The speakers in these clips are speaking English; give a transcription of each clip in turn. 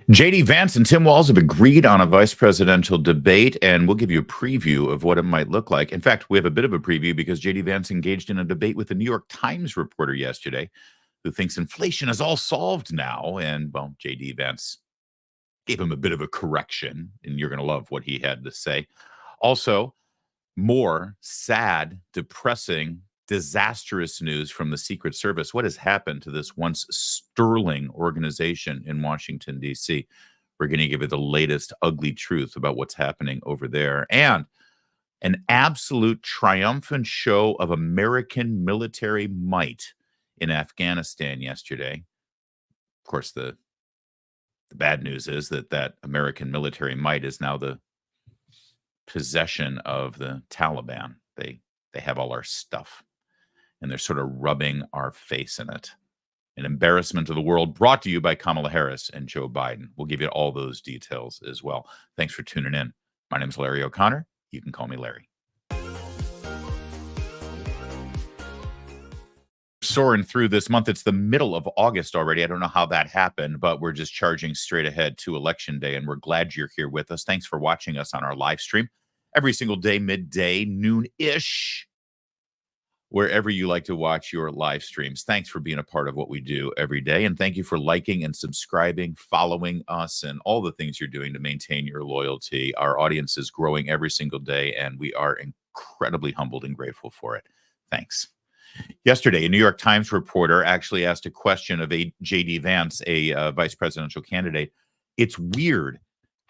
JD Vance and Tim Walz have agreed on a vice presidential debate, and we'll give you a preview of what it might look like. In fact, we have a bit of a preview because JD Vance engaged in a debate with a New York Times reporter yesterday who thinks inflation is all solved now. And, well, JD Vance gave him a bit of a correction, and you're going to love what he had to say. Also, more sad, depressing, disastrous news from the Secret Service. What has happened to this once sterling organization in Washington, D.C.? We're going to give you the latest ugly truth about what's happening over there. And an absolute triumphant show of American military might in Afghanistan yesterday. Of course, the bad news is that American military might is now the possession of the Taliban. They have all our stuff, and they're sort of rubbing our face in it. An embarrassment to the world, brought to you by Kamala Harris and Joe Biden. We'll give you all those details as well. Thanks for tuning in. My name is Larry O'Connor. You can call me Larry. Soaring through this month. It's the middle of August already. I don't know how that happened, but we're just charging straight ahead to Election Day, and we're glad you're here with us. Thanks for watching us on our live stream every single day, midday, noon-ish, wherever you like to watch your live streams. Thanks for being a part of what we do every day, and thank you for liking and subscribing, following us, and all the things you're doing to maintain your loyalty. Our audience is growing every single day, and we are incredibly humbled and grateful for it. Thanks. Yesterday, a New York Times reporter actually asked a question of JD Vance, a vice presidential candidate. It's weird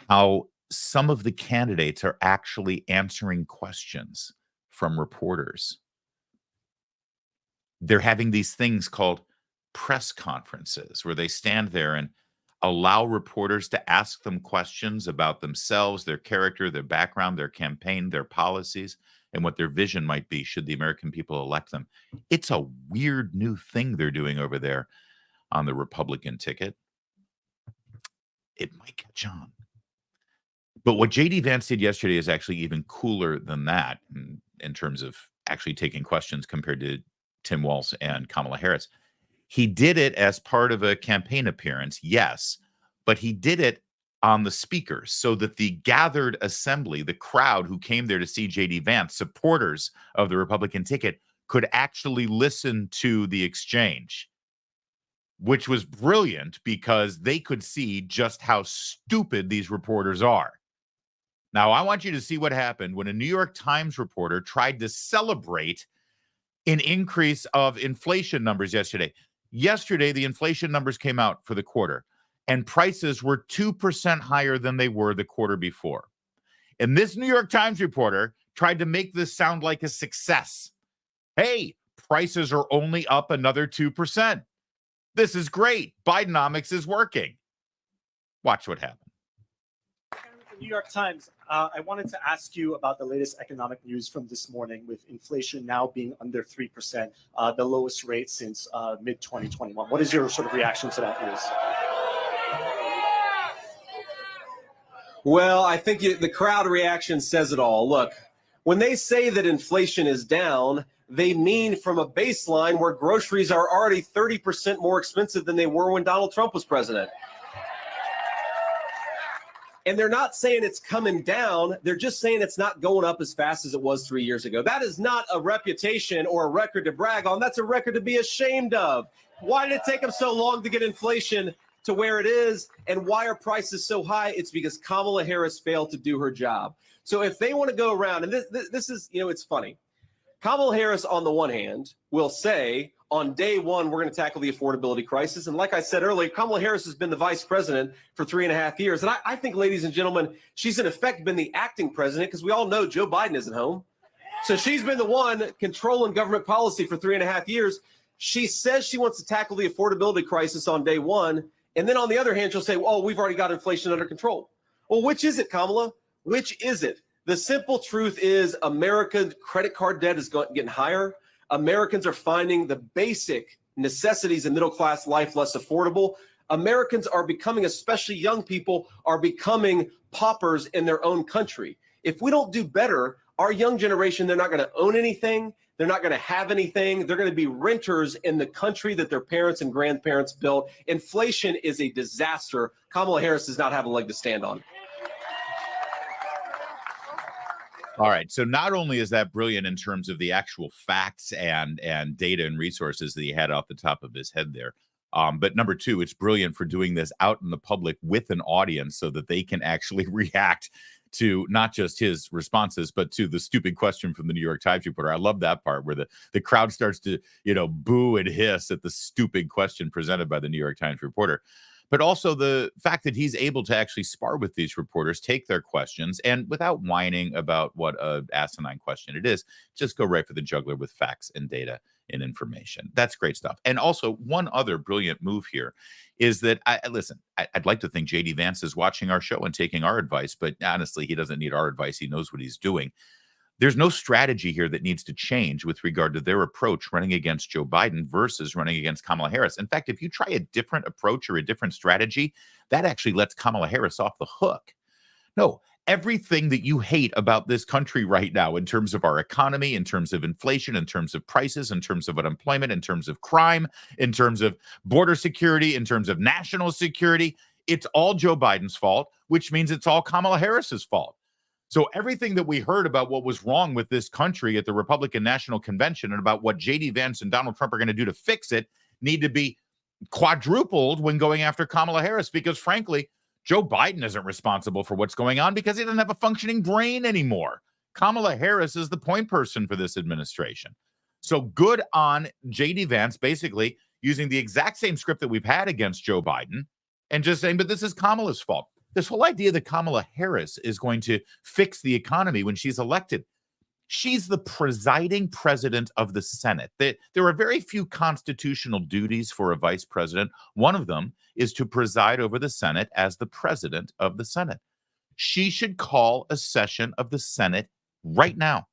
how some of the candidates are actually answering questions from reporters. They're having these things called press conferences where they stand there and allow reporters to ask them questions about themselves, their character, their background, their campaign, their policies, and what their vision might be should the American people elect them. It's a weird new thing they're doing over there on the Republican ticket. It might catch on. But what JD Vance did yesterday is actually even cooler than that in terms of actually taking questions compared to Tim Walz and Kamala Harris. He did it as part of a campaign appearance, yes, but he did it on the speakers so that the gathered assembly, the crowd who came there to see JD Vance, supporters of the Republican ticket, could actually listen to the exchange, which was brilliant because they could see just how stupid these reporters are. Now, I want you to see what happened when a New York Times reporter tried to celebrate an increase of inflation numbers yesterday. Yesterday, the inflation numbers came out for the quarter, and prices were 2% higher than they were the quarter before. And this New York Times reporter tried to make this sound like a success. Hey, prices are only up another 2%. This is great. Bidenomics is working. Watch what happened. New York Times, I wanted to ask you about the latest economic news from this morning with inflation now being under 3%, the lowest rate since mid-2021. What is your sort of reaction to that news? Well, I think the crowd reaction says it all. Look, when they say that inflation is down, they mean from a baseline where groceries are already 30% more expensive than they were when Donald Trump was president. And they're not saying it's coming down. They're just saying it's not going up as fast as it was 3 years ago. That is not a reputation or a record to brag on. That's a record to be ashamed of. Why did it take them so long to get inflation to where it is? And why are prices so high? It's because Kamala Harris failed to do her job. So if they want to go around, and this is, it's funny. Kamala Harris, on the one hand, will say, on day one, we're going to tackle the affordability crisis. And like I said earlier, Kamala Harris has been the vice president for 3.5 years. And I think, ladies and gentlemen, she's in effect been the acting president because we all know Joe Biden isn't home. So she's been the one controlling government policy for 3.5 years. She says she wants to tackle the affordability crisis on day one. And then on the other hand, she'll say, oh, we've already got inflation under control. Well, which is it, Kamala? Which is it? The simple truth is America's credit card debt is getting higher. Americans are finding the basic necessities of middle-class life less affordable. Americans are becoming, especially young people, are becoming paupers in their own country. If we don't do better Our young generation, they're not going to own anything. They're not going to have anything. They're going to be renters in the country that their parents and grandparents built. Inflation is a disaster. Kamala Harris does not have a leg to stand on. All right. So not only is that brilliant in terms of the actual facts and data and resources that he had off the top of his head there, but number two, it's brilliant for doing this out in the public with an audience so that they can actually react to not just his responses, but to the stupid question from the New York Times reporter. I love that part where the crowd starts to, boo and hiss at the stupid question presented by the New York Times reporter. But also the fact that he's able to actually spar with these reporters, take their questions, and without whining about what a asinine question it is, just go right for the jugular with facts and data and information. That's great stuff. And also, one other brilliant move here is that, I'd like to think JD Vance is watching our show and taking our advice, but honestly, he doesn't need our advice. He knows what he's doing. There's no strategy here that needs to change with regard to their approach running against Joe Biden versus running against Kamala Harris. In fact, if you try a different approach or a different strategy, that actually lets Kamala Harris off the hook. No, everything that you hate about this country right now in terms of our economy, in terms of inflation, in terms of prices, in terms of unemployment, in terms of crime, in terms of border security, in terms of national security, it's all Joe Biden's fault, which means it's all Kamala Harris's fault. So everything that we heard about what was wrong with this country at the Republican National Convention and about what JD Vance and Donald Trump are going to do to fix it need to be quadrupled when going after Kamala Harris, because frankly, Joe Biden isn't responsible for what's going on because he doesn't have a functioning brain anymore. Kamala Harris is the point person for this administration. So good on JD Vance, basically using the exact same script that we've had against Joe Biden and just saying, but this is Kamala's fault. This whole idea that Kamala Harris is going to fix the economy when she's elected. She's the presiding president of the Senate. There are very few constitutional duties for a vice president. One of them is to preside over the Senate as the president of the Senate. She should call a session of the Senate right now.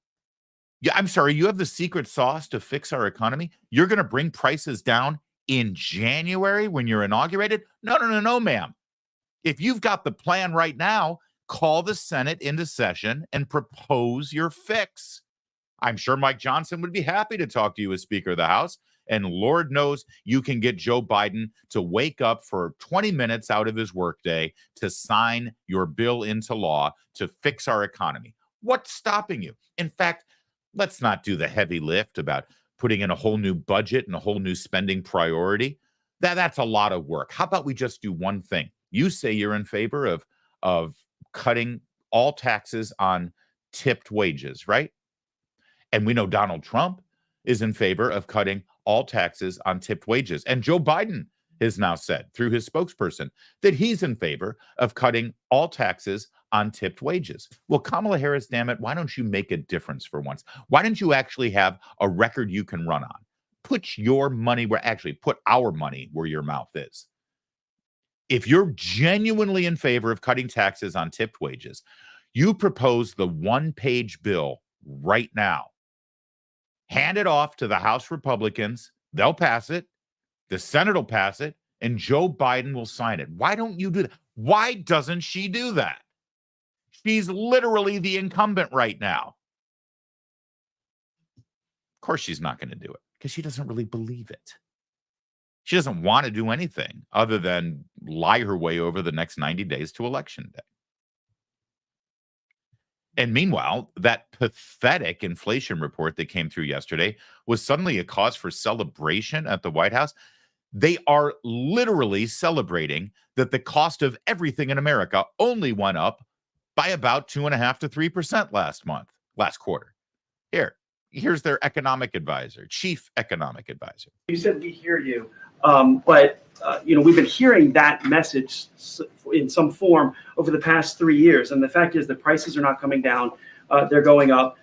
Yeah, I'm sorry, you have the secret sauce to fix our economy? You're going to bring prices down in January when you're inaugurated? No, ma'am. If you've got the plan right now, call the Senate into session and propose your fix. I'm sure Mike Johnson would be happy to talk to you as Speaker of the House. And Lord knows you can get Joe Biden to wake up for 20 minutes out of his workday to sign your bill into law to fix our economy. What's stopping you? In fact, let's not do the heavy lift about putting in a whole new budget and a whole new spending priority. That's a lot of work. How about we just do one thing? You say you're in favor of cutting all taxes on tipped wages, right? And we know Donald Trump is in favor of cutting all taxes on tipped wages. And Joe Biden has now said through his spokesperson that he's in favor of cutting all taxes on tipped wages. Well, Kamala Harris, damn it, why don't you make a difference for once? Why don't you actually have a record you can run on? Put your money put our money where your mouth is. If you're genuinely in favor of cutting taxes on tipped wages, you propose the one-page bill right now. Hand it off to the House Republicans. They'll pass it. The Senate will pass it. And Joe Biden will sign it. Why don't you do that? Why doesn't she do that? She's literally the incumbent right now. Of course, she's not going to do it because she doesn't really believe it. She doesn't want to do anything other than lie her way over the next 90 days to Election Day. And meanwhile, that pathetic inflation report that came through yesterday was suddenly a cause for celebration at the White House. They are literally celebrating that the cost of everything in America only went up by about 2.5% to 3% last quarter. Here's their economic advisor, chief economic advisor. You said we hear you, but we've been hearing that message in some form over the past 3 years, and the fact is that prices are not coming down; they're going up.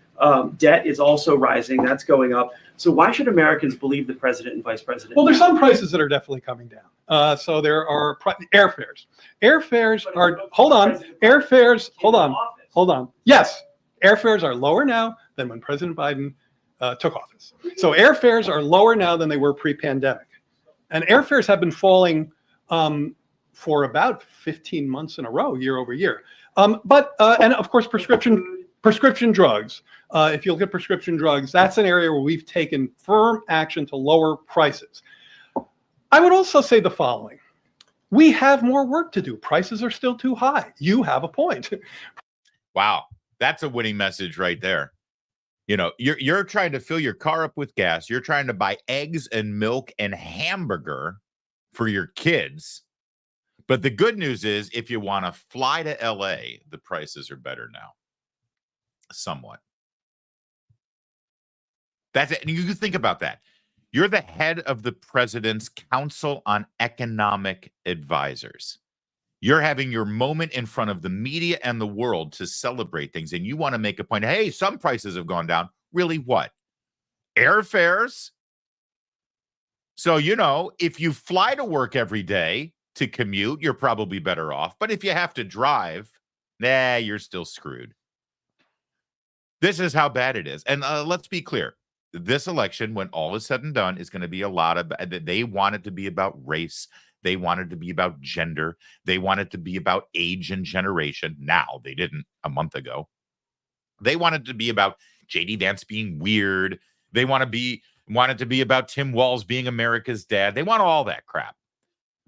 Debt is also rising; that's going up. So why should Americans believe the president and vice president? Well, there's some prices that are definitely coming down. So there are airfares. Airfares are hold on. Yes, airfares are lower now than when President Biden took office. So airfares are lower now than they were pre-pandemic. And airfares have been falling for about 15 months in a row, year over year. And of course, prescription Prescription drugs. If you look at prescription drugs, that's an area where we've taken firm action to lower prices. I would also say the following. We have more work to do. Prices are still too high. You have a point. Wow. That's a winning message right there. You know, you're trying to fill your car up with gas. You're trying to buy eggs and milk and hamburger for your kids. But the good news is if you want to fly to LA, the prices are better now. Somewhat. That's it. And you think about that. You're the head of the president's Council on Economic Advisors. You're having your moment in front of the media and the world to celebrate things. And you want to make a point. Hey, some prices have gone down. Really what? Airfares? So, you know, if you fly to work every day to commute, you're probably better off. But if you have to drive, you're still screwed. This is how bad it is. And let's be clear. This election, when all is said and done, is going to be a lot of, they want it to be about race. They want it to be about gender. They want it to be about age and generation. Now, they didn't a month ago. They want it to be about JD Vance being weird. They want it to be about Tim Walz being America's dad. They want all that crap.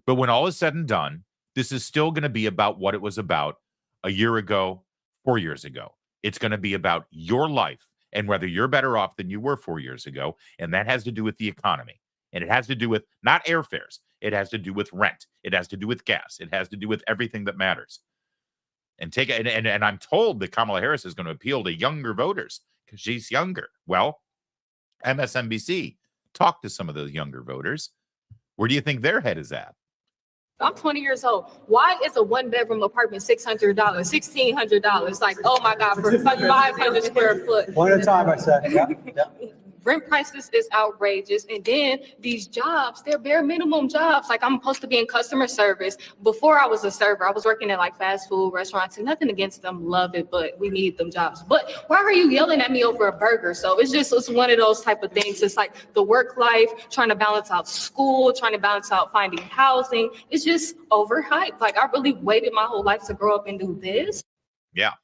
But when all is said and done, this is still going to be about what it was about a year ago, 4 years ago. It's going to be about your life and whether you're better off than you were 4 years ago. And that has to do with the economy. And it has to do with not airfares. It has to do with rent. It has to do with gas. It has to do with everything that matters. And and I'm told that Kamala Harris is going to appeal to younger voters because she's younger. Well, MSNBC talked to some of those younger voters. Where do you think their head is at? I'm 20 years old. Why is a one-bedroom apartment $600, $1,600? Like, oh my God, for 500 square foot. One at a time, I said. Yeah. Rent prices is outrageous. And then these jobs, they're bare minimum jobs. Like, I'm supposed to be in customer service. Before I was a server, I was working at like fast food restaurants, and nothing against them, love it, but we need them jobs. But why are you yelling at me over a burger? So it's one of those type of things. It's like the work life, trying to balance out school, trying to balance out finding housing. It's just overhyped. Like, I really waited my whole life to grow up and do this. Yeah.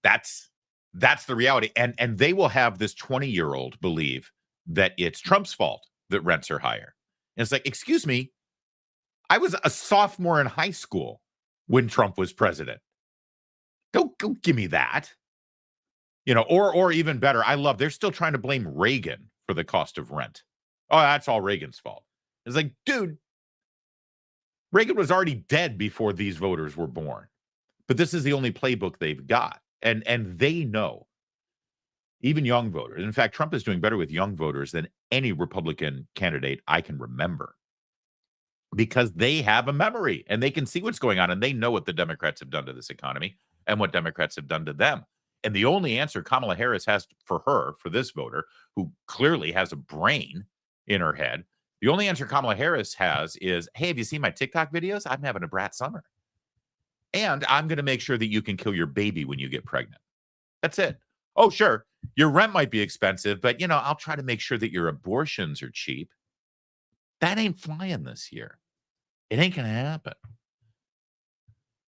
That's the reality. And they will have this 20-year-old believe that it's Trump's fault that rents are higher. And it's like, excuse me, I was a sophomore in high school when Trump was president. Don't give me that. You know, or even better, they're still trying to blame Reagan for the cost of rent. Oh, that's all Reagan's fault. It's like, dude, Reagan was already dead before these voters were born. But this is the only playbook they've got. And they know, even young voters. In fact, Trump is doing better with young voters than any Republican candidate I can remember because they have a memory and they can see what's going on and they know what the Democrats have done to this economy and what Democrats have done to them. And the only answer Kamala Harris has for this voter, who clearly has a brain in her head, the only answer Kamala Harris has is, hey, have you seen my TikTok videos? I'm having a brat summer. And I'm going to make sure that you can kill your baby when you get pregnant. That's it. Oh, sure. Your rent might be expensive, but, I'll try to make sure that your abortions are cheap. That ain't flying this year. It ain't going to happen.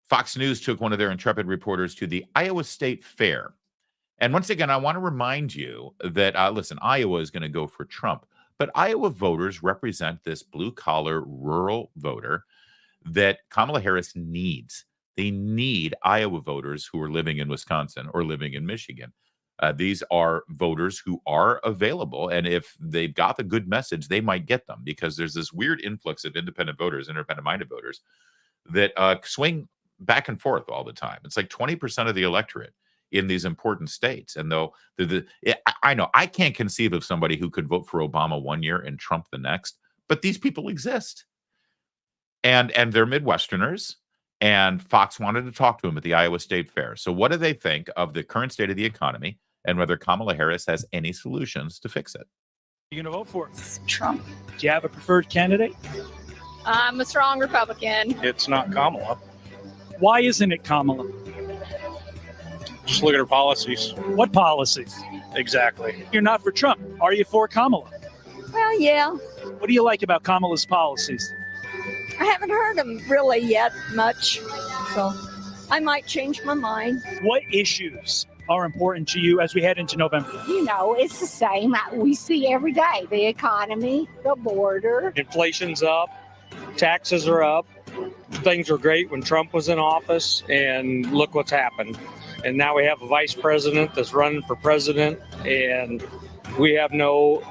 Fox News took one of their intrepid reporters to the Iowa State Fair. And once again, I want to remind you that, listen, Iowa is going to go for Trump, but Iowa voters represent this blue-collar rural voter that Kamala Harris needs. They need Iowa voters who are living in Wisconsin or living in Michigan. These are voters who are available. And if they've got the good message, they might get them because there's this weird influx of independent minded voters that swing back and forth all the time. It's like 20% of the electorate in these important states. And though I know I can't conceive of somebody who could vote for Obama one year and Trump the next, but these people exist. And they're Midwesterners. And Fox wanted to talk to him at the Iowa State Fair. So what do they think of the current state of the economy and whether Kamala Harris has any solutions to fix it? You going to vote for? Trump. Do you have a preferred candidate? I'm a strong Republican. It's not Kamala. Why isn't it Kamala? Just look at her policies. What policies? Exactly. You're not for Trump. Are you for Kamala? Well, yeah. What do you like about Kamala's policies? I haven't heard them really yet much, so I might change my mind. What issues are important to you as we head into November? You know, it's the same we see every day. The economy, the border. Inflation's up, taxes are up. Things were great when Trump was in office, and look what's happened. And now we have a vice president that's running for president, and we have no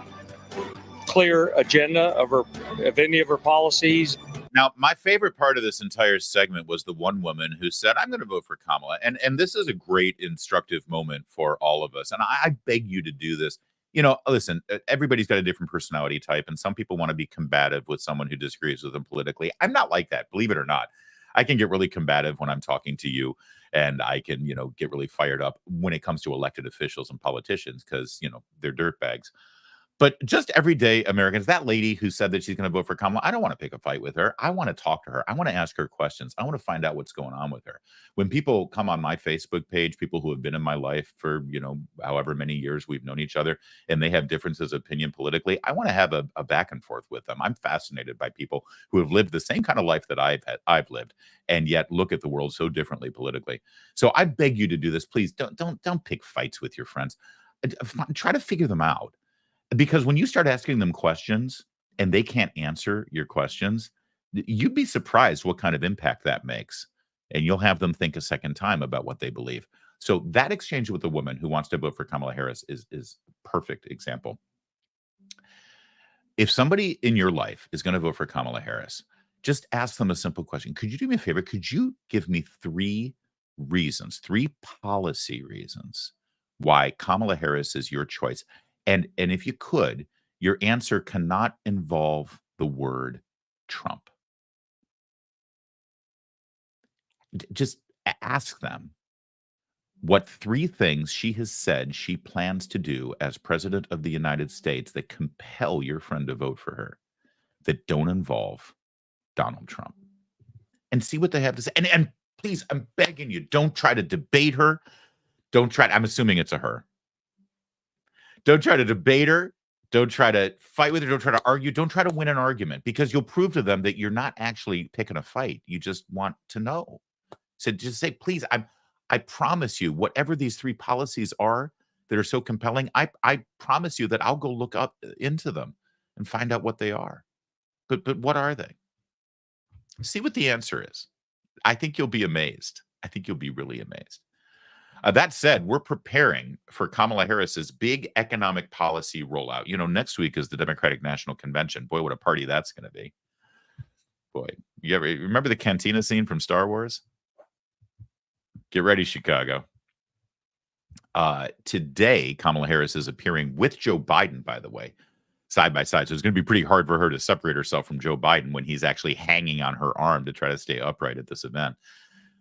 clear agenda of any of her policies. Now, my favorite part of this entire segment was the one woman who said, I'm going to vote for Kamala. And this is a great instructive moment for all of us. And I beg you to do this. You know, listen, everybody's got a different personality type, and some people want to be combative with someone who disagrees with them politically. I'm not like that, believe it or not. I can get really combative when I'm talking to you, and I can, you know, get really fired up when it comes to elected officials and politicians because, you know, they're dirtbags. But just everyday Americans, that lady who said that she's going to vote for Kamala, I don't want to pick a fight with her. I want to talk to her. I want to ask her questions. I want to find out what's going on with her. When people come on my Facebook page, people who have been in my life for, you know, however many years we've known each other, and they have differences of opinion politically, I want to have a back and forth with them. I'm fascinated by people who have lived the same kind of life that I've lived, and yet look at the world so differently politically. So I beg you to do this. Please don't pick fights with your friends. Try to figure them out. Because when you start asking them questions and they can't answer your questions, you'd be surprised what kind of impact that makes. And you'll have them think a second time about what they believe. So that exchange with the woman who wants to vote for Kamala Harris is a perfect example. If somebody in your life is going to vote for Kamala Harris, just ask them a simple question. Could you do me a favor? Could you give me 3 policy reasons why Kamala Harris is your choice? And if you could, your answer cannot involve the word Trump. Just ask them what 3 things she has said she plans to do as president of the United States that compel your friend to vote for her, that don't involve Donald Trump. And see what they have to say. And please, I'm begging you, don't try to debate her. I'm assuming it's a her. Don't try to debate her. Don't try to fight with her. Don't try to argue. Don't try to win an argument, because you'll prove to them that you're not actually picking a fight. You just want to know. So just say, please, I promise you, whatever these 3 policies are that are so compelling, I promise you that I'll go look up into them and find out what they are. But what are they? See what the answer is. I think you'll be amazed. I think you'll be really amazed. That said, we're preparing for Kamala Harris's big economic policy rollout. You know, next week is the Democratic National Convention. Boy, what a party that's going to be. Boy, you ever remember the cantina scene from Star Wars? Get ready, Chicago. Today, Kamala Harris is appearing with Joe Biden, by the way, side by side. So it's going to be pretty hard for her to separate herself from Joe Biden when he's actually hanging on her arm to try to stay upright at this event.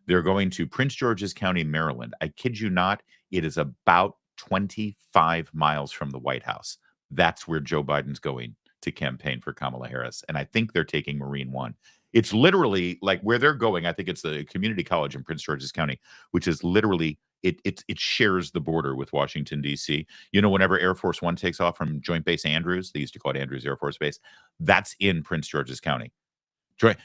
They're going to Prince George's County, Maryland. I kid you not, it is about 25 miles from the White House. That's where Joe Biden's going to campaign for Kamala Harris. And I think they're taking Marine One. It's literally like where they're going. I think it's the community college in Prince George's County, which is literally, it shares the border with Washington, D.C. You know, whenever Air Force One takes off from Joint Base Andrews, they used to call it Andrews Air Force Base, that's in Prince George's County.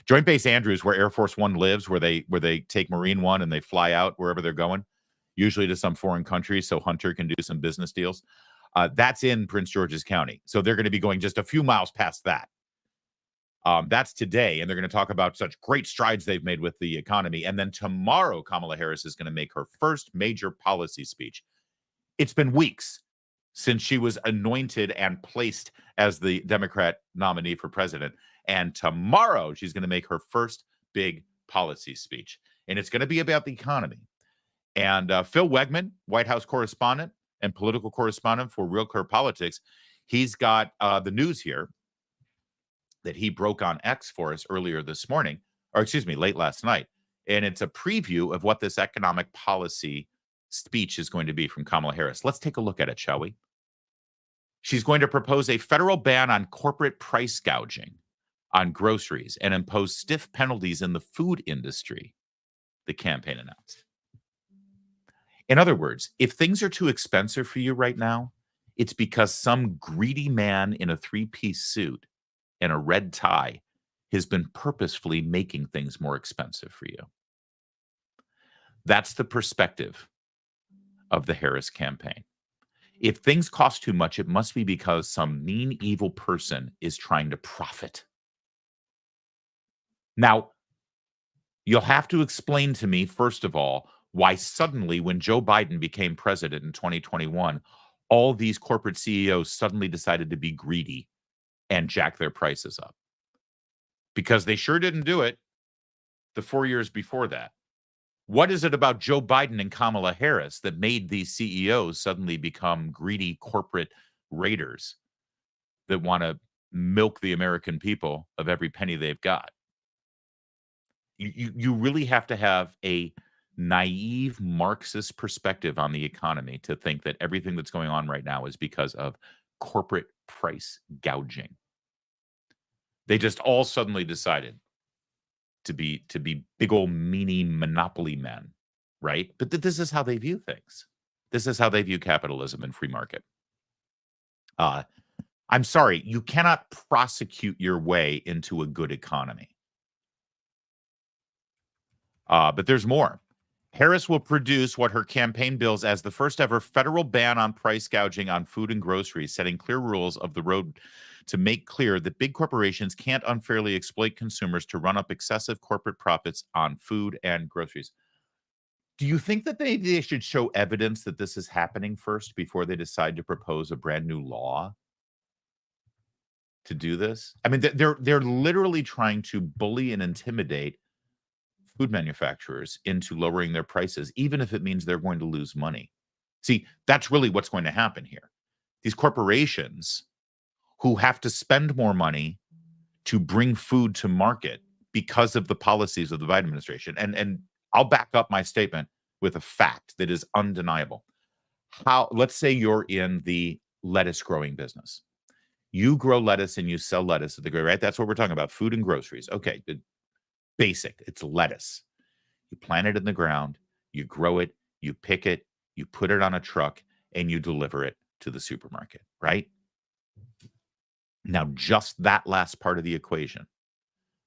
Joint Base Andrews, where Air Force One lives, where they take Marine One and they fly out wherever they're going, usually to some foreign country so Hunter can do some business deals. That's in Prince George's County. So they're going to be going just a few miles past that. That's today, and they're going to talk about such great strides they've made with the economy. And then tomorrow, Kamala Harris is going to make her first major policy speech. It's been weeks since she was anointed and placed as the Democrat nominee for president. And tomorrow, she's going to make her first big policy speech. And it's going to be about the economy. And Phil Wegman, White House correspondent and political correspondent for Real Clear Politics, he's got the news here that he broke on X for us earlier this morning, or excuse me, late last night. And it's a preview of what this economic policy speech is going to be from Kamala Harris. Let's take a look at it, shall we? She's going to propose a federal ban on corporate price gouging on groceries and impose stiff penalties in the food industry, the campaign announced. In other words, if things are too expensive for you right now, it's because some greedy man in a 3-piece suit and a red tie has been purposefully making things more expensive for you. That's the perspective of the Harris campaign. If things cost too much, it must be because some mean, evil person is trying to profit. Now, you'll have to explain to me, first of all, why suddenly, when Joe Biden became president in 2021, all these corporate CEOs suddenly decided to be greedy and jack their prices up. Because they sure didn't do it the 4 years before that. What is it about Joe Biden and Kamala Harris that made these CEOs suddenly become greedy corporate raiders that want to milk the American people of every penny they've got? You really have to have a naive Marxist perspective on the economy to think that everything that's going on right now is because of corporate price gouging. They just all suddenly decided to be big old meanie monopoly men, right? But this is how they view things. This is how they view capitalism and free market. I'm sorry, you cannot prosecute your way into a good economy. But there's more. Harris will produce what her campaign bills as the first ever federal ban on price gouging on food and groceries, setting clear rules of the road to make clear that big corporations can't unfairly exploit consumers to run up excessive corporate profits on food and groceries. Do you think that they should show evidence that this is happening first before they decide to propose a brand new law to do this? I mean, they're literally trying to bully and intimidate food manufacturers into lowering their prices, even if it means they're going to lose money. See, that's really what's going to happen here. These corporations who have to spend more money to bring food to market because of the policies of the Biden administration. And I'll back up my statement with a fact that is undeniable. Let's say you're in the lettuce growing business. You grow lettuce and you sell lettuce at the grocery, right? That's what we're talking about, food and groceries. Okay, basic. It's lettuce. You plant it in the ground, you grow it, you pick it, you put it on a truck, and you deliver it to the supermarket, right? Now, just that last part of the equation,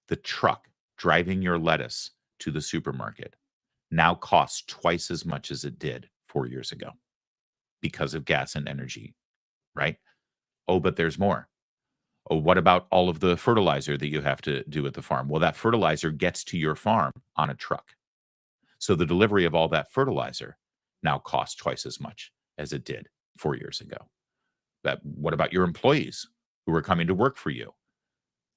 the truck driving your lettuce to the supermarket now costs twice as much as it did 4 years ago because of gas and energy, right? Oh, but there's more. Oh, what about all of the fertilizer that you have to do at the farm? Well, that fertilizer gets to your farm on a truck. So the delivery of all that fertilizer now costs twice as much as it did 4 years ago. What about your employees who are coming to work for you?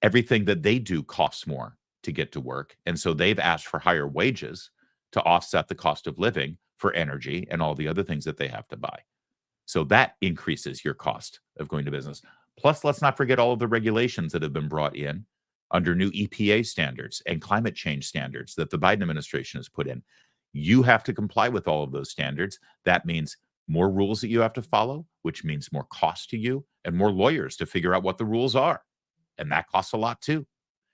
Everything that they do costs more to get to work. And so they've asked for higher wages to offset the cost of living for energy and all the other things that they have to buy. So that increases your cost of going to business. Plus, let's not forget all of the regulations that have been brought in under new EPA standards and climate change standards that the Biden administration has put in. You have to comply with all of those standards. That means more rules that you have to follow, which means more cost to you and more lawyers to figure out what the rules are. And that costs a lot too,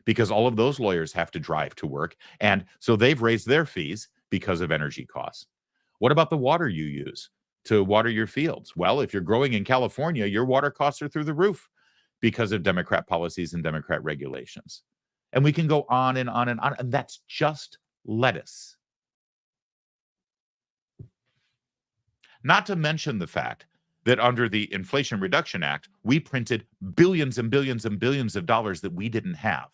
because all of those lawyers have to drive to work. And so they've raised their fees because of energy costs. What about the water you use to water your fields? Well, if you're growing in California, your water costs are through the roof because of Democrat policies and Democrat regulations. And we can go on and on and on. And that's just lettuce. Not to mention the fact that under the Inflation Reduction Act, we printed billions and billions and billions of dollars that we didn't have,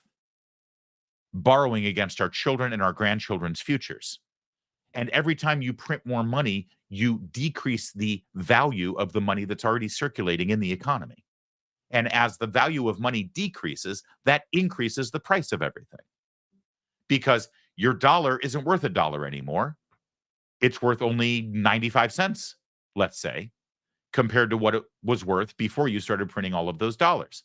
borrowing against our children and our grandchildren's futures. And every time you print more money, you decrease the value of the money that's already circulating in the economy. And as the value of money decreases, that increases the price of everything. Because your dollar isn't worth $1 anymore. It's worth only 95 cents, let's say, compared to what it was worth before you started printing all of those dollars.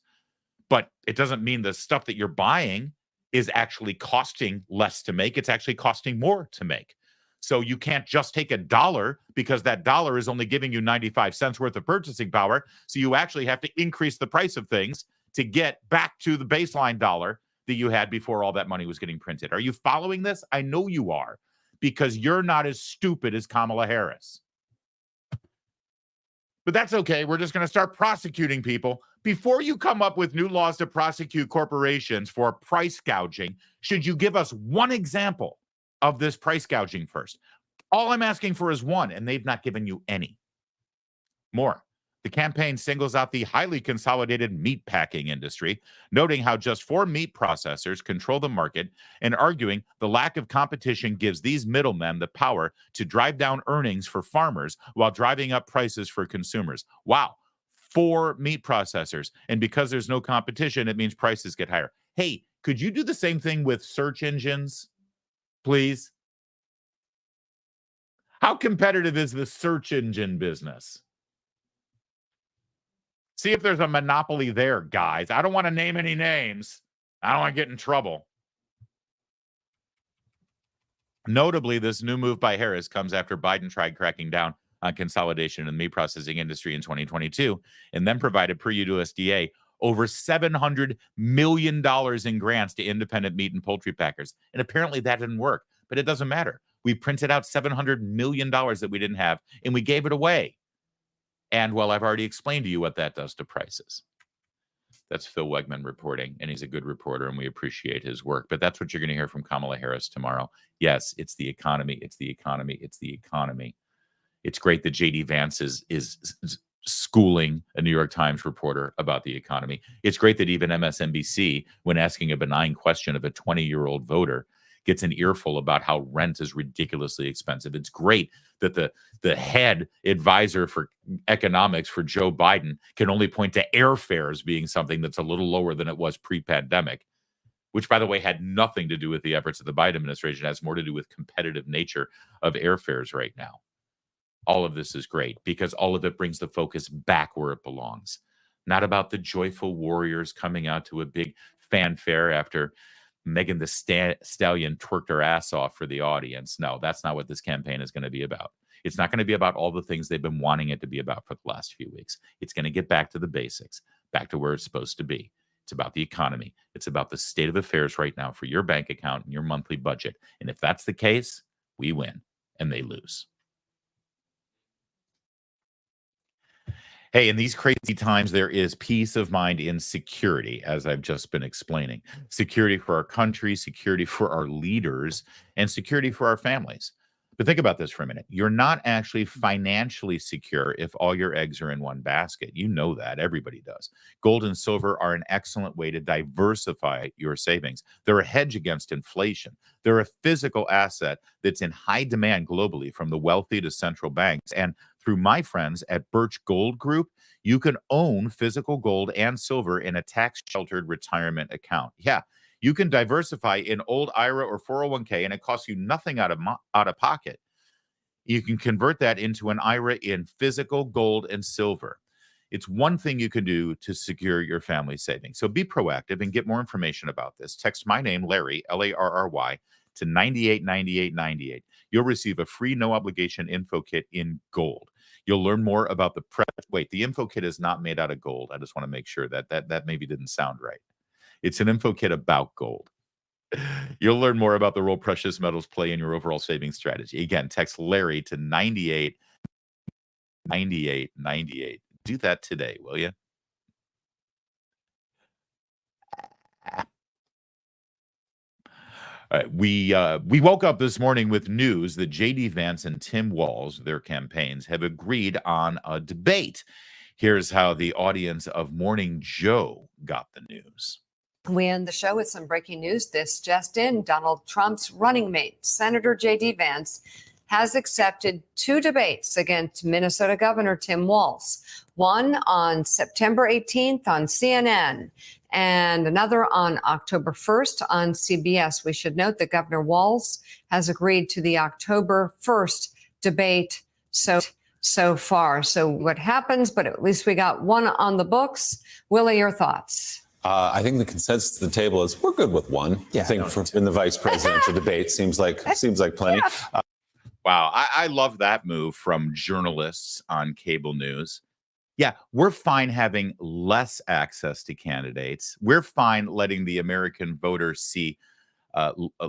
But it doesn't mean the stuff that you're buying is actually costing less to make. It's actually costing more to make. So you can't just take $1 because that dollar is only giving you 95 cents worth of purchasing power. So you actually have to increase the price of things to get back to the baseline dollar that you had before all that money was getting printed. Are you following this? I know you are, because you're not as stupid as Kamala Harris. But that's okay. We're just going to start prosecuting people. Before you come up with new laws to prosecute corporations for price gouging, should you give us one example of this price gouging first? All I'm asking for is one, and they've not given you any. More. The campaign singles out the highly consolidated meat packing industry, noting how just 4 meat processors control the market and arguing the lack of competition gives these middlemen the power to drive down earnings for farmers while driving up prices for consumers. Wow. 4 meat processors. And because there's no competition, it means prices get higher. Hey, could you do the same thing with search engines, please? How competitive is the search engine business? See if there's a monopoly there, guys. I don't want to name any names. I don't want to get in trouble. Notably, this new move by Harris comes after Biden tried cracking down on consolidation in the meat processing industry in 2022 and then provided, per USDA, over $700 million in grants to independent meat and poultry packers. And apparently that didn't work, but it doesn't matter. We printed out $700 million that we didn't have, and we gave it away. And, well, I've already explained to you what that does to prices. That's Phil Wegman reporting, and he's a good reporter, and we appreciate his work. But that's what you're going to hear from Kamala Harris tomorrow. Yes, it's the economy. It's the economy. It's the economy. It's great that JD Vance is schooling a New York Times reporter about the economy. It's great that even MSNBC, when asking a benign question of a 20-year-old voter, gets an earful about how rent is ridiculously expensive. It's great that the head advisor for economics for Joe Biden can only point to airfares being something that's a little lower than it was pre-pandemic, which, by the way, had nothing to do with the efforts of the Biden administration. It has more to do with competitive nature of airfares right now. All of this is great because all of it brings the focus back where it belongs. Not about the joyful warriors coming out to a big fanfare after Megan the Stallion twerked her ass off for the audience. No, that's not what this campaign is going to be about. It's not going to be about all the things they've been wanting it to be about for the last few weeks. It's going to get back to the basics, back to where it's supposed to be. It's about the economy. It's about the state of affairs right now for your bank account and your monthly budget. And if that's the case, we win and they lose. Hey, in these crazy times, there is peace of mind in security, as I've just been explaining. Security for our country, security for our leaders, and security for our families. But think about this for a minute. You're not actually financially secure if all your eggs are in one basket. You know that. Everybody does. Gold and silver are an excellent way to diversify your savings. They're a hedge against inflation. They're a physical asset that's in high demand globally, from the wealthy to central banks. And through my friends at Birch Gold Group, you can own physical gold and silver in a tax-sheltered retirement account. Yeah, you can diversify in old IRA or 401k, and it costs you nothing out of pocket. You can convert that into an IRA in physical gold and silver. It's one thing you can do to secure your family savings. So be proactive and get more information about this. Text my name, Larry, Larry, to 989898. You'll receive a free no-obligation info kit in gold. You'll learn more about the wait, the info kit is not made out of gold. I just want to make sure that maybe didn't sound right. It's an info kit about gold. You'll learn more about the role precious metals play in your overall savings strategy. Again, text Larry to 989898. Do that today, will you? We woke up this morning with news that JD Vance and Tim Walz, their campaigns, have agreed on a debate. Here's how the audience of Morning Joe got the news. We end the show with some breaking news. This just in: Donald Trump's running mate, Senator JD Vance, has accepted 2 debates against Minnesota Governor Tim Walz. One on September 18th on CNN and another on October 1st on CBS. We should note that Governor Walz has agreed to the October 1st debate so far. So what happens, but at least we got one on the books. Willie, your thoughts? I think the consensus at the table is we're good with one. Yeah, I think in the vice presidential debate seems like plenty. Yeah. Wow, I love that move from journalists on cable news. Yeah, we're fine having less access to candidates. We're fine letting the American voter see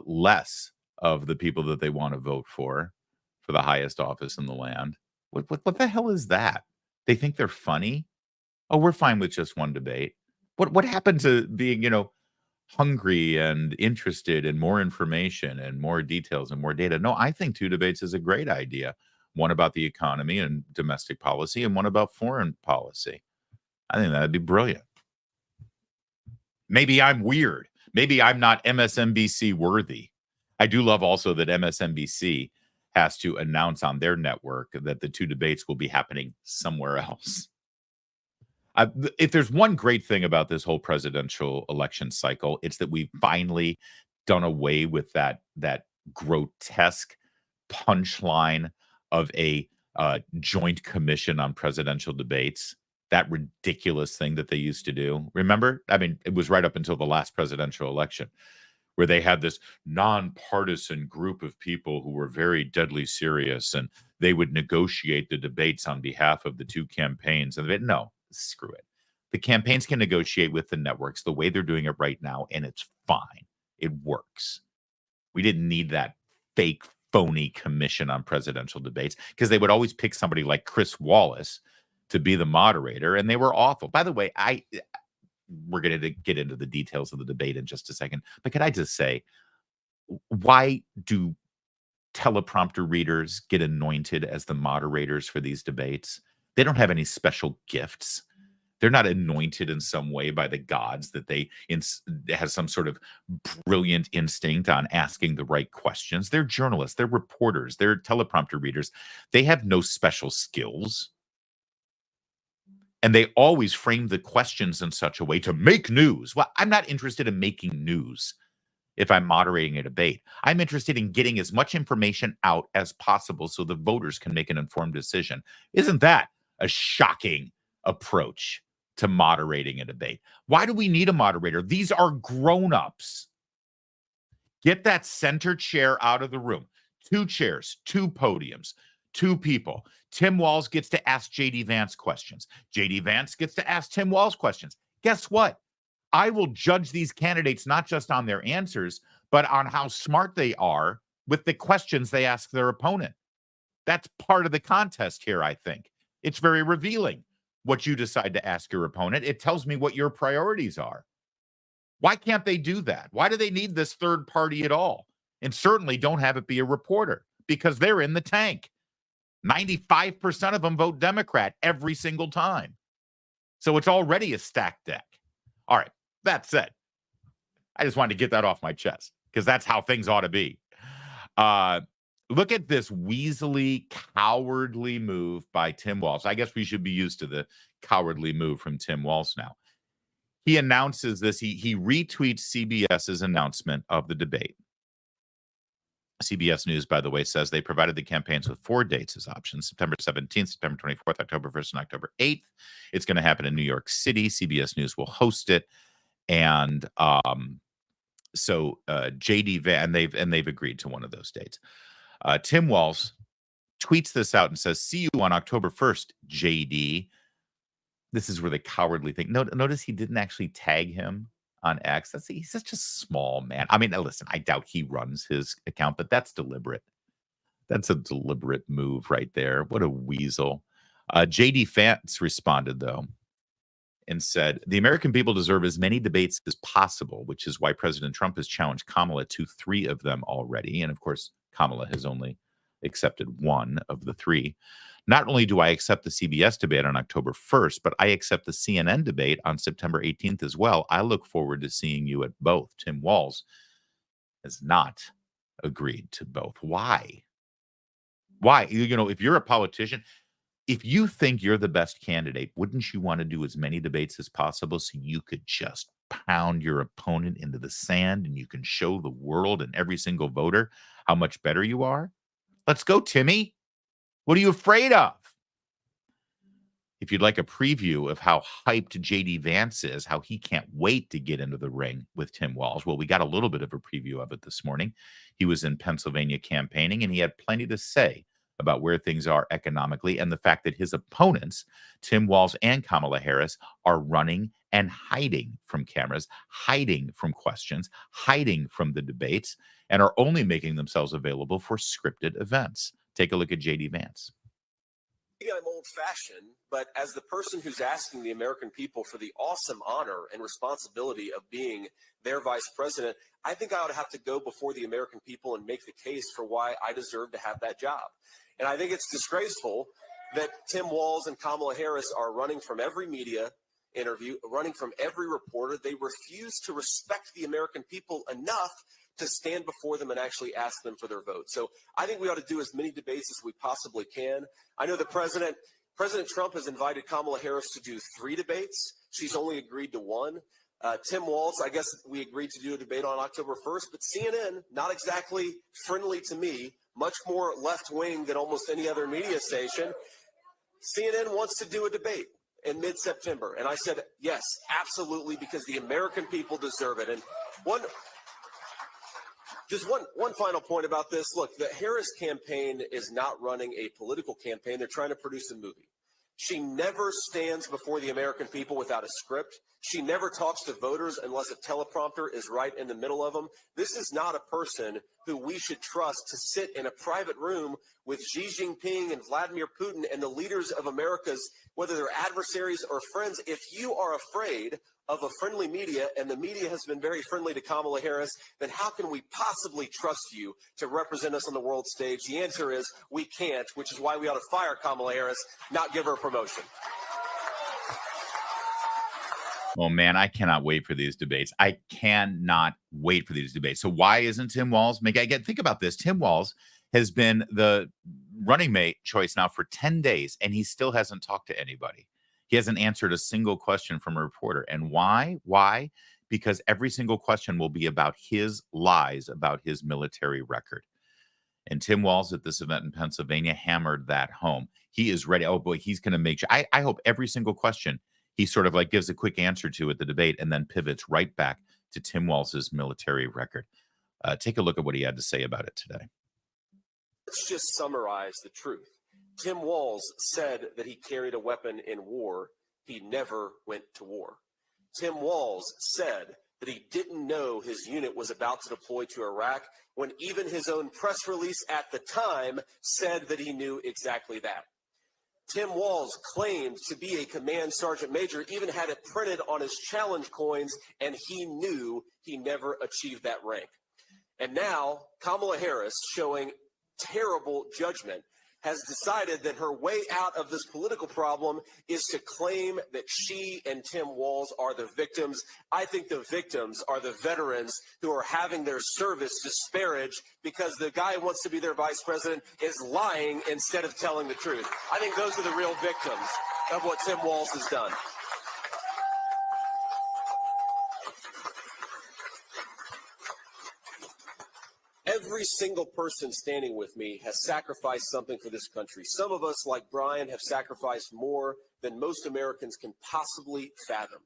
less of the people that they want to vote for the highest office in the land. What the hell is that? They think they're funny? Oh, we're fine with just one debate. What happened to being, hungry and interested in more information and more details and more data. No, I think 2 debates is a great idea. One about the economy and domestic policy, and one about foreign policy. I think that'd be brilliant. Maybe I'm weird. Maybe I'm not MSNBC worthy. I do love also that MSNBC has to announce on their network that the 2 debates will be happening somewhere else. If there's one great thing about this whole presidential election cycle, it's that we've finally done away with that grotesque punchline of a joint commission on presidential debates. That ridiculous thing that they used to do. Remember? I mean, it was right up until the last presidential election where they had this nonpartisan group of people who were very deadly serious, and they would negotiate the debates on behalf of the 2 campaigns. And no, screw it. The campaigns can negotiate with the networks the way they're doing it right now, and it's fine. It works. We didn't need that fake, phony commission on presidential debates because they would always pick somebody like Chris Wallace to be the moderator, and they were awful. By the way, we're going to get into the details of the debate in just a second, but can I just say, why do teleprompter readers get anointed as the moderators for these debates? They don't have any special gifts. They're not anointed in some way by the gods that they have some sort of brilliant instinct on asking the right questions. They're journalists, they're reporters, they're teleprompter readers. They have no special skills. And they always frame the questions in such a way to make news. Well, I'm not interested in making news if I'm moderating a debate. I'm interested in getting as much information out as possible so the voters can make an informed decision. Isn't that a shocking approach to moderating a debate? Why do we need a moderator? These are grown-ups. Get that center chair out of the room. 2 chairs, 2 podiums, 2 people. Tim Walz gets to ask JD Vance questions. JD Vance gets to ask Tim Walz questions. Guess what? I will judge these candidates not just on their answers, but on how smart they are with the questions they ask their opponent. That's part of the contest here, I think. It's very revealing what you decide to ask your opponent. It tells me what your priorities are. Why can't they do that? Why do they need this third party at all? And certainly don't have it be a reporter, because they're in the tank. 95% of them vote Democrat every single time. So it's already a stacked deck. All right, that said, I just wanted to get that off my chest because that's how things ought to be. Look at this weaselly, cowardly move by Tim Walz. I guess we should be used to the cowardly move from Tim Walz now. He announces this. He retweets CBS's announcement of the debate. CBS News, by the way, says they provided the campaigns with 4 dates as options: September 17th, September 24th, October 1st, and October 8th. It's going to happen in New York City. CBS News will host it. And JD Vance, and they've agreed to one of those dates. Tim Walz tweets this out and says, "See you on October 1st, JD." This is where the cowardly thing. Notice he didn't actually tag him on X. He's such a small man. I mean, listen, I doubt he runs his account, but that's deliberate. That's a deliberate move right there. What a weasel. JD Vance responded, though, and said, "The American people deserve as many debates as possible, which is why President Trump has challenged Kamala to 3 of them already." And of course, Kamala has only accepted 1 of the 3. "Not only do I accept the CBS debate on October 1st, but I accept the CNN debate on September 18th as well. I look forward to seeing you at both." Tim Walz has not agreed to both. Why? Why? If you're a politician, if you think you're the best candidate, wouldn't you want to do as many debates as possible so you could just pound your opponent into the sand and you can show the world and every single voter how much better you are? Let's go, Timmy. What are you afraid of? If you'd like a preview of how hyped JD Vance is, how he can't wait to get into the ring with Tim Walz, well, we got a little bit of a preview of it this morning. He was in Pennsylvania campaigning, and he had plenty to say about where things are economically and the fact that his opponents, Tim Walz and Kamala Harris, are running and hiding from cameras, hiding from questions, hiding from the debates, and are only making themselves available for scripted events. Take a look at JD Vance. Maybe I'm old-fashioned, but as the person who's asking the American people for the awesome honor and responsibility of being their vice president, I think I would have to go before the American people and make the case for why I deserve to have that job. And I think it's disgraceful that Tim Walz and Kamala Harris are running from every media interview, running from every reporter. They refuse to respect the American people enough to stand before them and actually ask them for their vote. So I think we ought to do as many debates as we possibly can. I know the President Trump has invited Kamala Harris to do 3 debates. She's only agreed to 1. Tim Walz, I guess we agreed to do a debate on October 1st, but CNN, not exactly friendly to me, much more left-wing than almost any other media station. CNN wants to do a debate in mid-September. And I said, yes, absolutely, because the American people deserve it. And one final point about this. Look, the Harris campaign is not running a political campaign. They're trying to produce a movie. She never stands before the American people without a script. She never talks to voters unless a teleprompter is right in the middle of them. This is not a person who we should trust to sit in a private room with Xi Jinping and Vladimir Putin and the leaders of America's, whether they're adversaries or friends. If you are afraid of a friendly media, and the media has been very friendly to Kamala Harris, then how can we possibly trust you to represent us on the world stage? The answer is we can't, which is why we ought to fire Kamala Harris, not give her a promotion. Oh, man, I cannot wait for these debates. I cannot wait for these debates. So why isn't Tim Walz? Think about this. Tim Walz has been the running mate choice now for 10 days, and he still hasn't talked to anybody. He hasn't answered a single question from a reporter. And why? Why? Because every single question will be about his lies about his military record. And Tim Walz at this event in Pennsylvania hammered that home. He is ready. Oh, boy, he's going to make sure. I hope every single question he sort of like gives a quick answer to at the debate and then pivots right back to Tim Walz's military record. Take a look at what he had to say about it today. Let's just summarize the truth. Tim Walz said that he carried a weapon in war. He never went to war. Tim Walz said that he didn't know his unit was about to deploy to Iraq when even his own press release at the time said that he knew exactly that. Tim Walz claimed to be a command sergeant major, even had it printed on his challenge coins, and he knew he never achieved that rank. And now Kamala Harris, showing terrible judgment, has decided that her way out of this political problem is to claim that she and Tim Walz are the victims. I think the victims are the veterans who are having their service disparaged because the guy who wants to be their vice president is lying instead of telling the truth. I think those are the real victims of what Tim Walz has done. Every single person standing with me has sacrificed something for this country. Some of us, like Brian, have sacrificed more than most Americans can possibly fathom.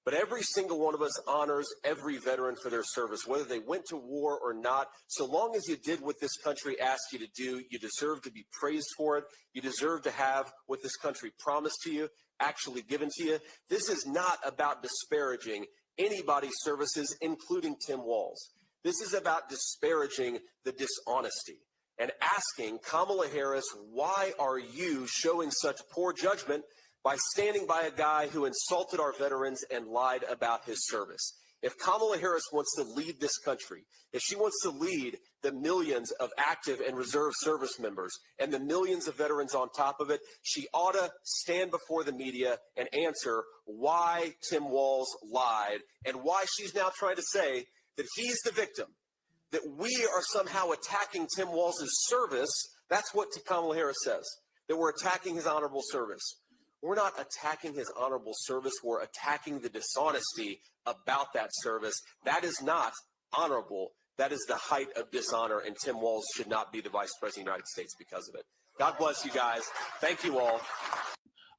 But every single one of us honors every veteran for their service, whether they went to war or not. So long as you did what this country asked you to do, you deserve to be praised for it. You deserve to have what this country promised to you actually given to you. This is not about disparaging anybody's services, including Tim Walz. This is about disparaging the dishonesty and asking Kamala Harris, why are you showing such poor judgment by standing by a guy who insulted our veterans and lied about his service? If Kamala Harris wants to lead this country, if she wants to lead the millions of active and reserve service members and the millions of veterans on top of it, she ought to stand before the media and answer why Tim Walz lied and why she's now trying to say that he's the victim, that we are somehow attacking Tim Walz's service. That's what Kamala Harris says, that we're attacking his honorable service. We're not attacking his honorable service. We're attacking the dishonesty about that service. That is not honorable. That is the height of dishonor, and Tim Walz should not be the vice president of the United States because of it. God bless you guys. Thank you all.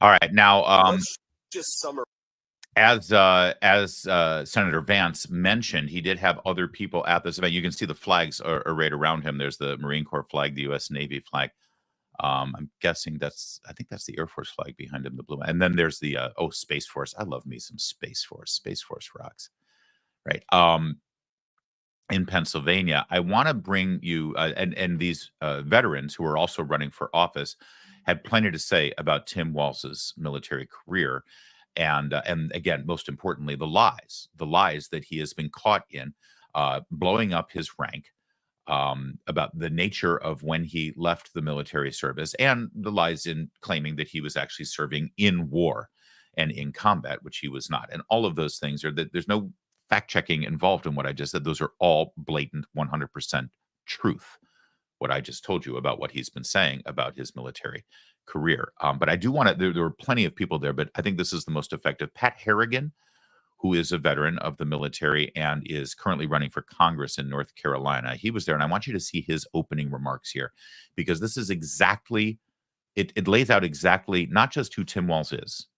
All right. Now, let's just summarize. As Senator Vance mentioned, he did have other people at this event. You can see the flags are right around him. There's the Marine Corps flag, the U.S. Navy flag. I'm guessing I think that's the Air Force flag behind him, the blue. And then there's the Space Force. I love me some Space Force. Space Force rocks, right? In Pennsylvania, I want to bring you and these veterans who are also running for office had plenty to say about Tim Walz's military career. And again, most importantly, the lies that he has been caught in, blowing up his rank, about the nature of when he left the military service, and the lies in claiming that he was actually serving in war and in combat, which he was not. And all of those things are that there's no fact checking involved in what I just said. Those are all blatant 100% truth. What I just told you about what he's been saying about his military career. But I do want to, there were plenty of people there, but I think this is the most effective. Pat Harrigan, who is a veteran of the military and is currently running for Congress in North Carolina. He was there, and I want you to see his opening remarks here, because this is exactly, it lays out exactly not just who Tim Walz is,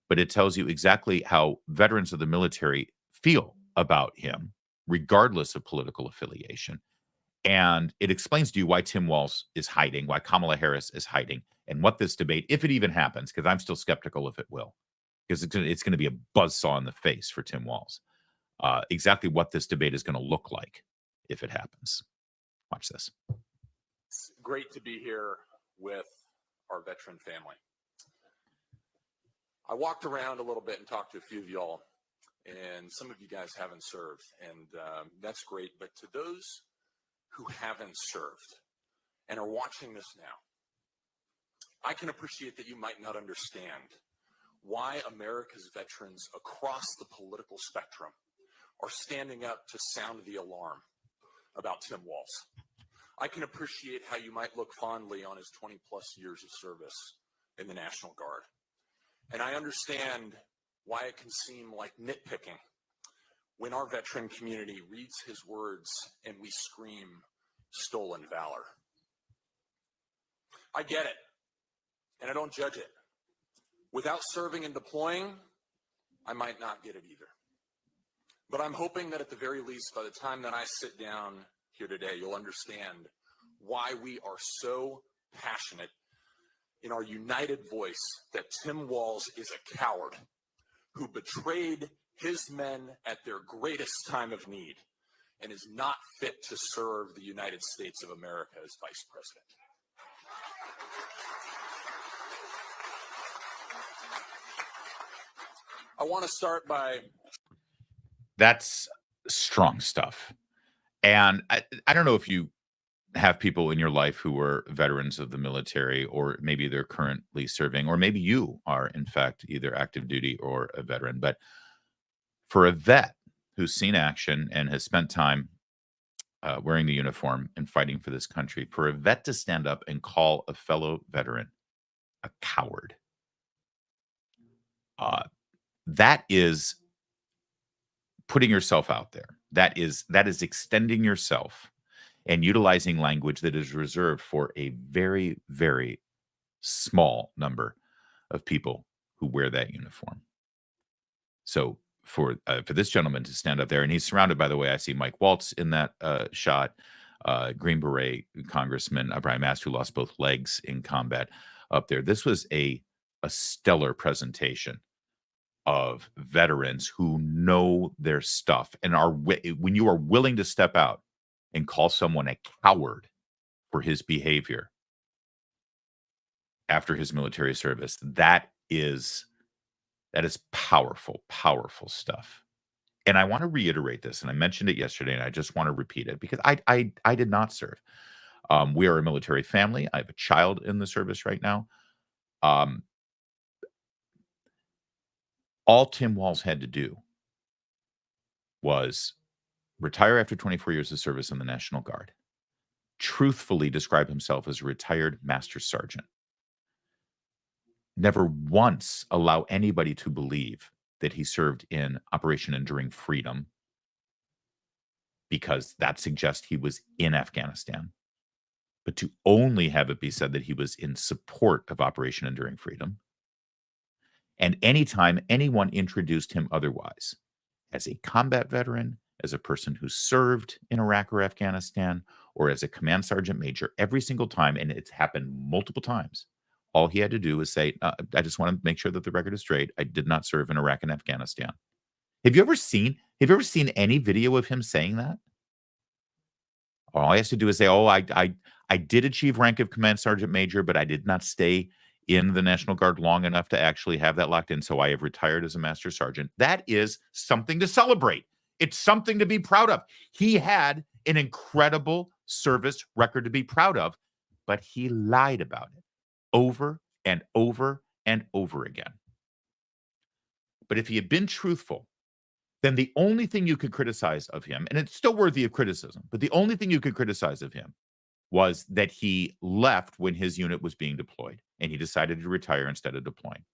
but it tells you exactly how veterans of the military feel about him, regardless of political affiliation. And it explains to you why Tim Walz is hiding, why Kamala Harris is hiding, and what this debate, if it even happens, because I'm still skeptical if it will, because it's going to be a buzzsaw in the face for Tim Walz. Exactly what this debate is going to look like if it happens. Watch this. It's great to be here with our veteran family. I walked around a little bit and talked to a few of y'all, and some of you guys haven't served, and that's great. But to those who haven't served and are watching this now, I can appreciate that you might not understand why America's veterans across the political spectrum are standing up to sound the alarm about Tim Walz. I can appreciate how you might look fondly on his 20-plus years of service in the National Guard. And I understand why it can seem like nitpicking when our veteran community reads his words and we scream stolen valor. I get it, and I don't judge it. Without serving and deploying, I might not get it either. But I'm hoping that at the very least, by the time that I sit down here today, you'll understand why we are so passionate in our united voice that Tim Walz is a coward who betrayed his men at their greatest time of need and is not fit to serve the United States of America as vice president. I want to start by... That's strong stuff. And I don't know if you have people in your life who are veterans of the military, or maybe they're currently serving, or maybe you are, in fact, either active duty or a veteran. But for a vet who's seen action and has spent time wearing the uniform and fighting for this country, for a vet to stand up and call a fellow veteran a coward, that is putting yourself out there. That is extending yourself and utilizing language that is reserved for a very, very small number of people who wear that uniform. So for this gentleman to stand up there, and he's surrounded, by the way, I see Mike Walz in that shot, Green Beret Congressman Brian Mast, who lost both legs in combat, up there. This was a stellar presentation of veterans who know their stuff and are, when you are willing to step out and call someone a coward for his behavior after his military service, that is powerful, powerful stuff. And I want to reiterate this, and I mentioned it yesterday, and I just want to repeat it because I did not serve. We are a military family. I have a child in the service right now. All Tim Walz had to do was retire after 24 years of service in the National Guard, truthfully describe himself as a retired master sergeant, never once allow anybody to believe that he served in Operation Enduring Freedom, because that suggests he was in Afghanistan, but to only have it be said that he was in support of Operation Enduring Freedom. And anytime anyone introduced him otherwise, as a combat veteran, as a person who served in Iraq or Afghanistan, or as a command sergeant major, every single time, and it's happened multiple times, all he had to do was say, I just want to make sure that the record is straight. I did not serve in Iraq and Afghanistan. Have you ever seen any video of him saying that? All he has to do is say, oh, I did achieve rank of command sergeant major, but I did not stay in the National Guard long enough to actually have that locked in, so I have retired as a master sergeant. That is something to celebrate. It's something to be proud of. He had an incredible service record to be proud of, but he lied about it over and over and over again. But if he had been truthful, then the only thing you could criticize of him, and it's still worthy of criticism, but the only thing you could criticize of him was that he left when his unit was being deployed and he decided to retire instead of deploying.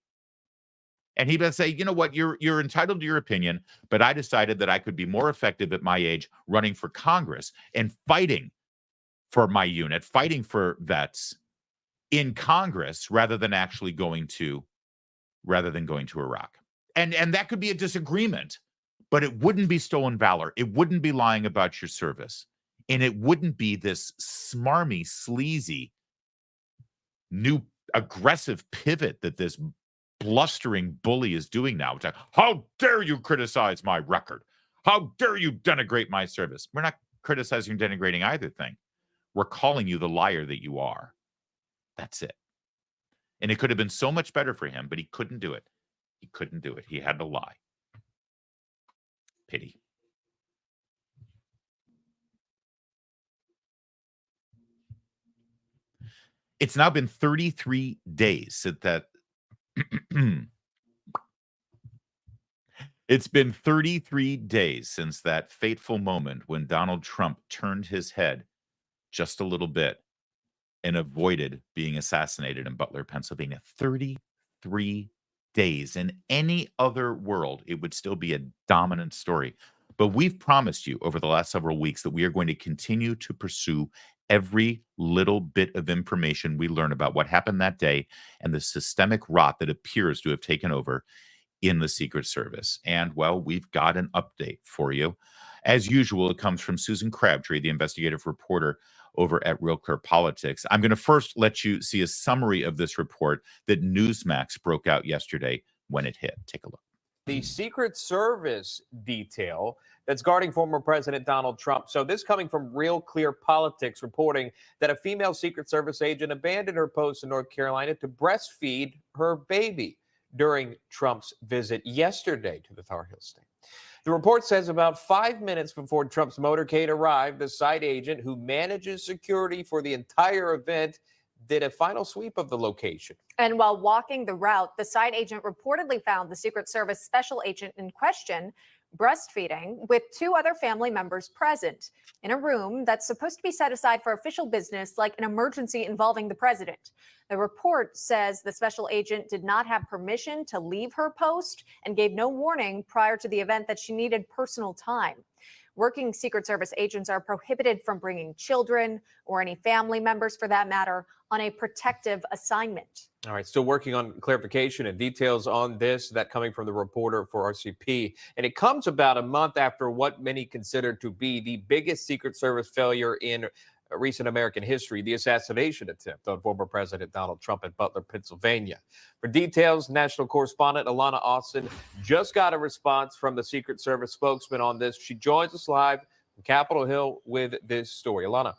And he'd say, you know what, you're entitled to your opinion, but I decided that I could be more effective at my age running for Congress and fighting for my unit, fighting for vets in Congress rather than going to Iraq. And that could be a disagreement, but it wouldn't be stolen valor. It wouldn't be lying about your service. And it wouldn't be this smarmy, sleazy, new aggressive pivot that this blustering bully is doing now. It's like, how dare you criticize my record? How dare you denigrate my service? We're not criticizing or denigrating either thing. We're calling you the liar that you are. That's it. And it could have been so much better for him, but he couldn't do it. He couldn't do it. He had to lie. Pity. It's now been 33 days since that. It's been 33 days since that fateful moment when Donald Trump turned his head just a little bit and avoided being assassinated in Butler, Pennsylvania. 33 days. In any other world, it would still be a dominant story. But we've promised you over the last several weeks that we are going to continue to pursue every little bit of information we learn about what happened that day and the systemic rot that appears to have taken over in the Secret Service. And, well, we've got an update for you. As usual, it comes from Susan Crabtree, the investigative reporter over at Real Clear Politics. I'm going to first let you see a summary of this report that Newsmax broke out yesterday when it hit. Take a look. The Secret Service detail that's guarding former President Donald Trump. So this coming from Real Clear Politics, reporting that a female Secret Service agent abandoned her post in North Carolina to breastfeed her baby during Trump's visit yesterday to the Tar Heel state. The report says about 5 minutes before Trump's motorcade arrived, the site agent who manages security for the entire event did a final sweep of the location. And while walking the route, the site agent reportedly found the Secret Service special agent in question breastfeeding with two other family members present in a room that's supposed to be set aside for official business like an emergency involving the president. The report says the special agent did not have permission to leave her post and gave no warning prior to the event that she needed personal time. Working Secret Service agents are prohibited from bringing children or any family members, for that matter, on a protective assignment. All right, still working on clarification and details on this, that coming from the reporter for RCP. And it comes about a month after what many consider to be the biggest Secret Service failure in recent American history, the assassination attempt on former President Donald Trump in Butler, Pennsylvania. For details, national correspondent Alana Austin just got a response from the Secret Service spokesman on this. She joins us live from Capitol Hill with this story. Alana.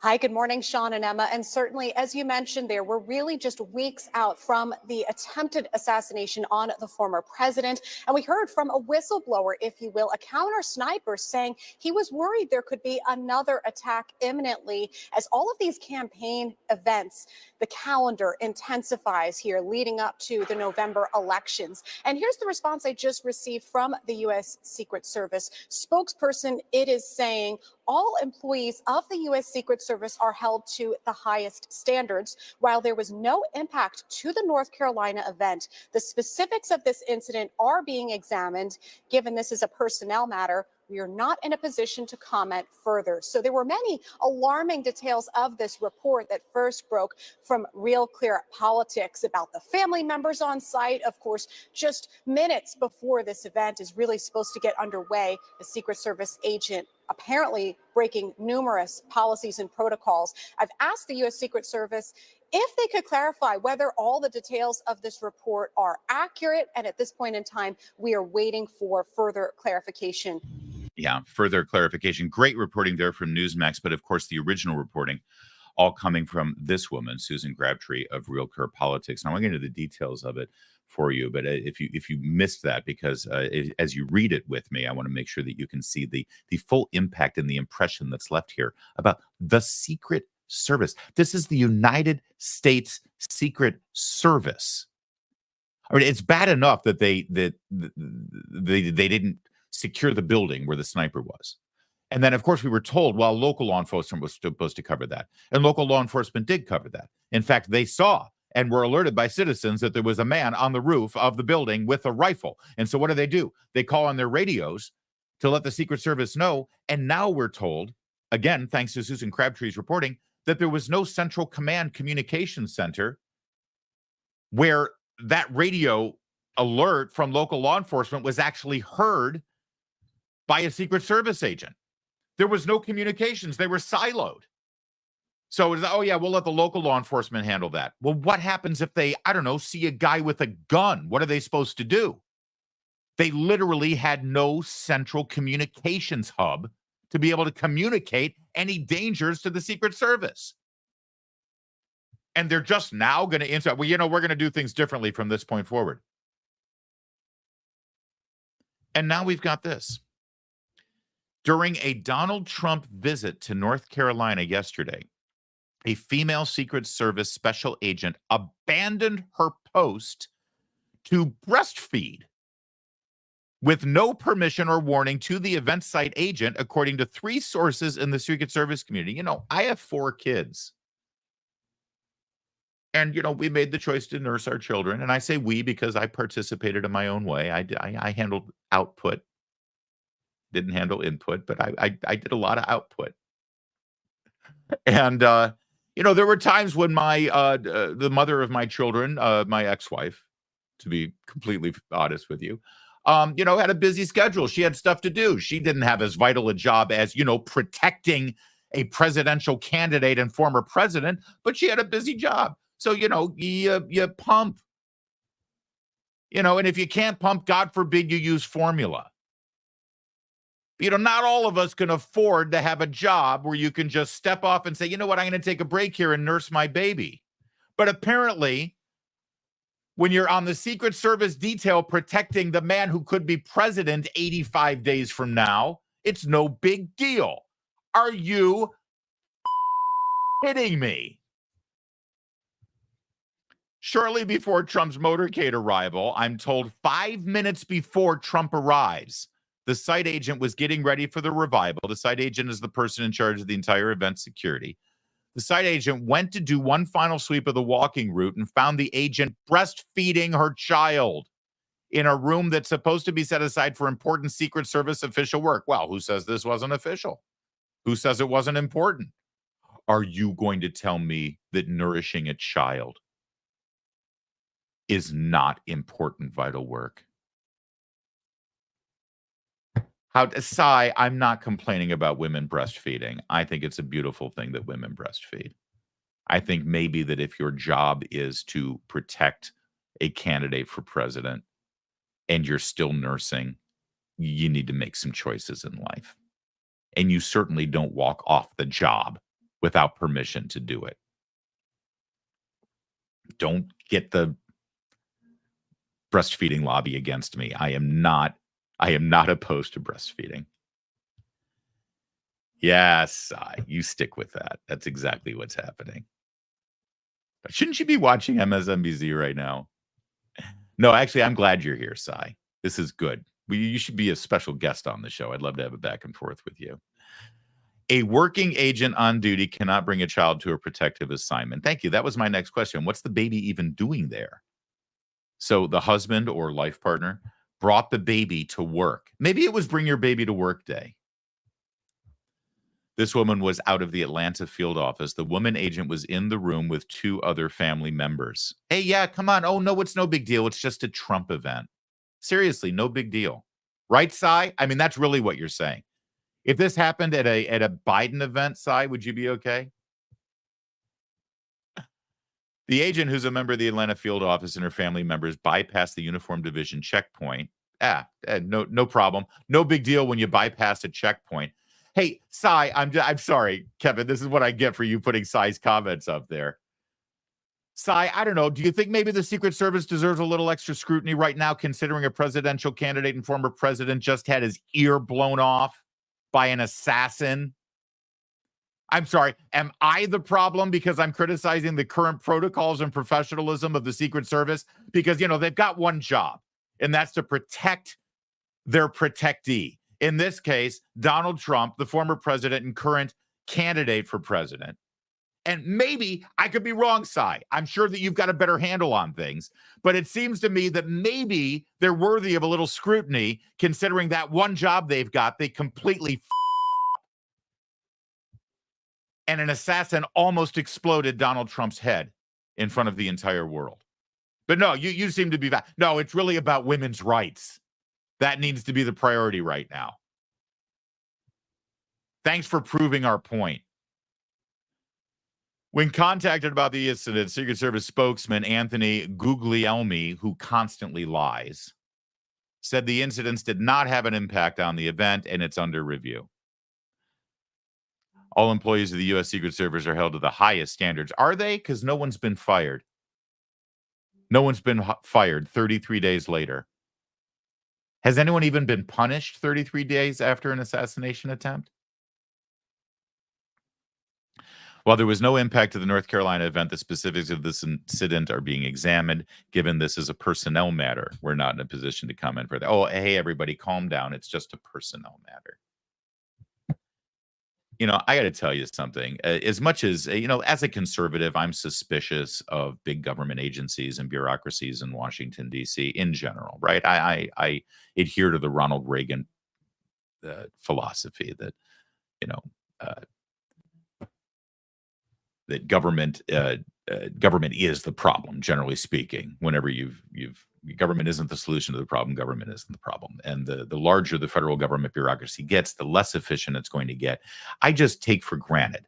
Hi, good morning, Sean and Emma. And certainly, as you mentioned there, we're really just weeks out from the attempted assassination on the former president. And we heard from a whistleblower, if you will, a counter sniper saying he was worried there could be another attack imminently as all of these campaign events, the calendar intensifies here leading up to the November elections. And here's the response I just received from the U.S. Secret Service spokesperson. It is saying all employees of the U.S. Secret Service are held to the highest standards. While there was no impact to the North Carolina event, the specifics of this incident are being examined. Given this is a personnel matter, we are not in a position to comment further. So there were many alarming details of this report that first broke from Real Clear Politics about the family members on site. Of course, just minutes before this event is really supposed to get underway, the Secret Service agent apparently breaking numerous policies and protocols. I've asked the U.S. Secret Service if they could clarify whether all the details of this report are accurate. And at this point in time, we are waiting for further clarification. Yeah, further clarification. Great reporting there from Newsmax, but of course the original reporting all coming from this woman, Susan Crabtree of Real Clear Politics. Now I'm going to get into the details of it for you, but if you missed that, because as you read it with me, I want to make sure that you can see the full impact and the impression that's left here about the Secret Service. This is the United States Secret Service. I mean, it's bad enough that they didn't secure the building where the sniper was. And then, of course, we were told, well, local law enforcement was supposed to cover that. And local law enforcement did cover that. In fact, they saw and were alerted by citizens that there was a man on the roof of the building with a rifle. And so what do? They call on their radios to let the Secret Service know. And now we're told, again, thanks to Susan Crabtree's reporting, that there was no central command communication center where that radio alert from local law enforcement was actually heard by a Secret Service agent. There was no communications. They were siloed. So it was, oh, yeah, we'll let the local law enforcement handle that. Well, what happens if they, I don't know, see a guy with a gun? What are they supposed to do? They literally had no central communications hub to be able to communicate any dangers to the Secret Service. And they're just now going to insert, well, we're going to do things differently from this point forward. And now we've got this. During a Donald Trump visit to North Carolina yesterday, a female Secret Service special agent abandoned her post to breastfeed with no permission or warning to the event site agent, according to 3 sources in the Secret Service community. I have 4 kids. And, we made the choice to nurse our children. And I say we because I participated in my own way. I handled output. Didn't handle input, but I did a lot of output. And, there were times when the mother of my children, my ex-wife, to be completely honest with you, had a busy schedule. She had stuff to do. She didn't have as vital a job as, protecting a presidential candidate and former president, but she had a busy job. So, you pump, and if you can't pump, God forbid you use formula. Not all of us can afford to have a job where you can just step off and say, you know what, I'm going to take a break here and nurse my baby. But apparently, when you're on the Secret Service detail protecting the man who could be president 85 days from now, it's no big deal. Are you kidding me? Shortly before Trump's motorcade arrival, I'm told 5 minutes before Trump arrives, the site agent was getting ready for the revival. The site agent is the person in charge of the entire event security. The site agent went to do one final sweep of the walking route and found the agent breastfeeding her child in a room that's supposed to be set aside for important Secret Service official work. Well, who says this wasn't official? Who says it wasn't important? Are you going to tell me that nourishing a child is not important vital work? I'm not complaining about women breastfeeding. I think it's a beautiful thing that women breastfeed. I think maybe that if your job is to protect a candidate for president and you're still nursing, you need to make some choices in life. And you certainly don't walk off the job without permission to do it. Don't get the breastfeeding lobby against me. I am not opposed to breastfeeding. Yes, you stick with that. That's exactly what's happening. Shouldn't you be watching MSNBC right now? No, actually, I'm glad you're here, Sai. This is good. You should be a special guest on the show. I'd love to have a back and forth with you. A working agent on duty cannot bring a child to a protective assignment. Thank you. That was my next question. What's the baby even doing there? So the husband or life partner brought the baby to work. Maybe it was bring your baby to work day. This woman was out of the Atlanta field office. The woman agent was in the room with 2 other family members. Hey, yeah, come on. Oh, no, it's no big deal. It's just a Trump event. Seriously, no big deal. Right, Sai? I mean, that's really what you're saying. If this happened at a Biden event, Sai, would you be okay? The agent, who's a member of the Atlanta field office, and her family members bypassed the uniform division checkpoint No problem. No big deal when you bypass a checkpoint. Hey, Cy, I'm sorry, Kevin. This is what I get for you putting Cy's comments up there. Cy, I don't know. Do you think maybe the Secret Service deserves a little extra scrutiny right now, considering a presidential candidate and former president just had his ear blown off by an assassin? I'm sorry. Am I the problem because I'm criticizing the current protocols and professionalism of the Secret Service? Because, they've got one job, and that's to protect their protectee. In this case, Donald Trump, the former president and current candidate for president. And maybe I could be wrong, Cy. I'm sure that you've got a better handle on things, but it seems to me that maybe they're worthy of a little scrutiny, considering that one job they've got, they completely and an assassin almost exploded Donald Trump's head in front of the entire world. But no, you seem to be no, it's really about women's rights. That needs to be the priority right now. Thanks for proving our point. When contacted about the incident, Secret Service spokesman Anthony Guglielmi, who constantly lies, said the incidents did not have an impact on the event and it's under review. All employees of the U.S. Secret Service are held to the highest standards. Are they? Because no one's been fired. No one's been fired 33 days later. Has anyone even been punished 33 days after an assassination attempt? While there was no impact to the North Carolina event, the specifics of this incident are being examined. Given this is a personnel matter, we're not in a position to comment further. Oh, hey, everybody, calm down. It's just a personnel matter. I got to tell you something. As much as, as a conservative, I'm suspicious of big government agencies and bureaucracies in Washington, D.C. in general, right? I adhere to the Ronald Reagan philosophy that, that government is the problem, generally speaking. Whenever government isn't the solution to the problem, government isn't the problem. And the larger the federal government bureaucracy gets, the less efficient it's going to get. I just take for granted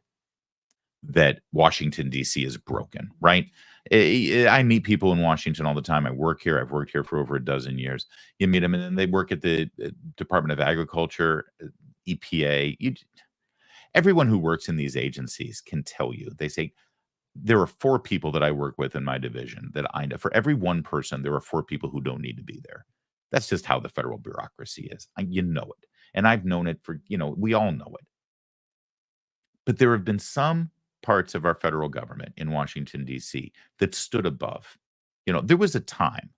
that Washington, D.C. is broken, right? I meet people in Washington all the time. I work here. I've worked here for over a dozen years. You meet them, and then they work at the Department of Agriculture, EPA. Everyone who works in these agencies can tell you. They say, there are 4 people that I work with in my division that I know. For every one person, there are 4 people who don't need to be there. That's just how the federal bureaucracy is. You know it. And I've known it for, we all know it. But there have been some parts of our federal government in Washington, D.C. that stood above. There was a time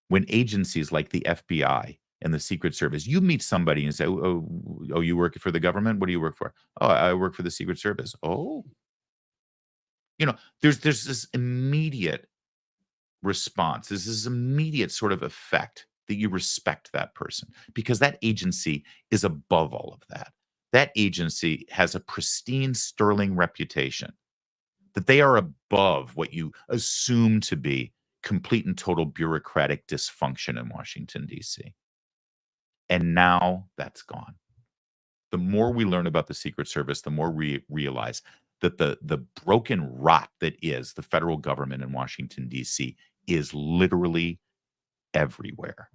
when agencies like the FBI and the Secret Service, you meet somebody and say, oh, you work for the government? What do you work for? Oh, I work for the Secret Service. Oh. There's this immediate response. There's this immediate sort of effect that you respect that person because that agency is above all of that. That agency has a pristine, sterling reputation, that they are above what you assume to be complete and total bureaucratic dysfunction in Washington, D.C. And now that's gone. The more we learn about the Secret Service, the more we realize that the broken rot that is the federal government in Washington, D.C. is literally everywhere.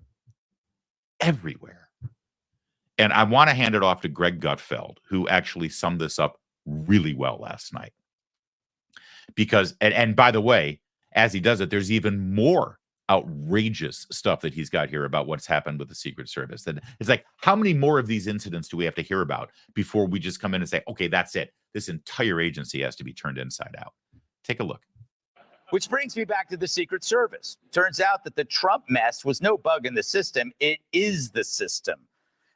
Everywhere. And I want to hand it off to Greg Gutfeld, who actually summed this up really well last night. Because, and by the way, as he does it, there's even more outrageous stuff that he's got here about what's happened with the Secret Service. That it's like, how many more of these incidents do we have to hear about before we just come in and say, okay, that's it. This entire agency has to be turned inside out. Take a look. Which brings me back to the Secret Service. Turns out that the Trump mess was no bug in the system. It is the system.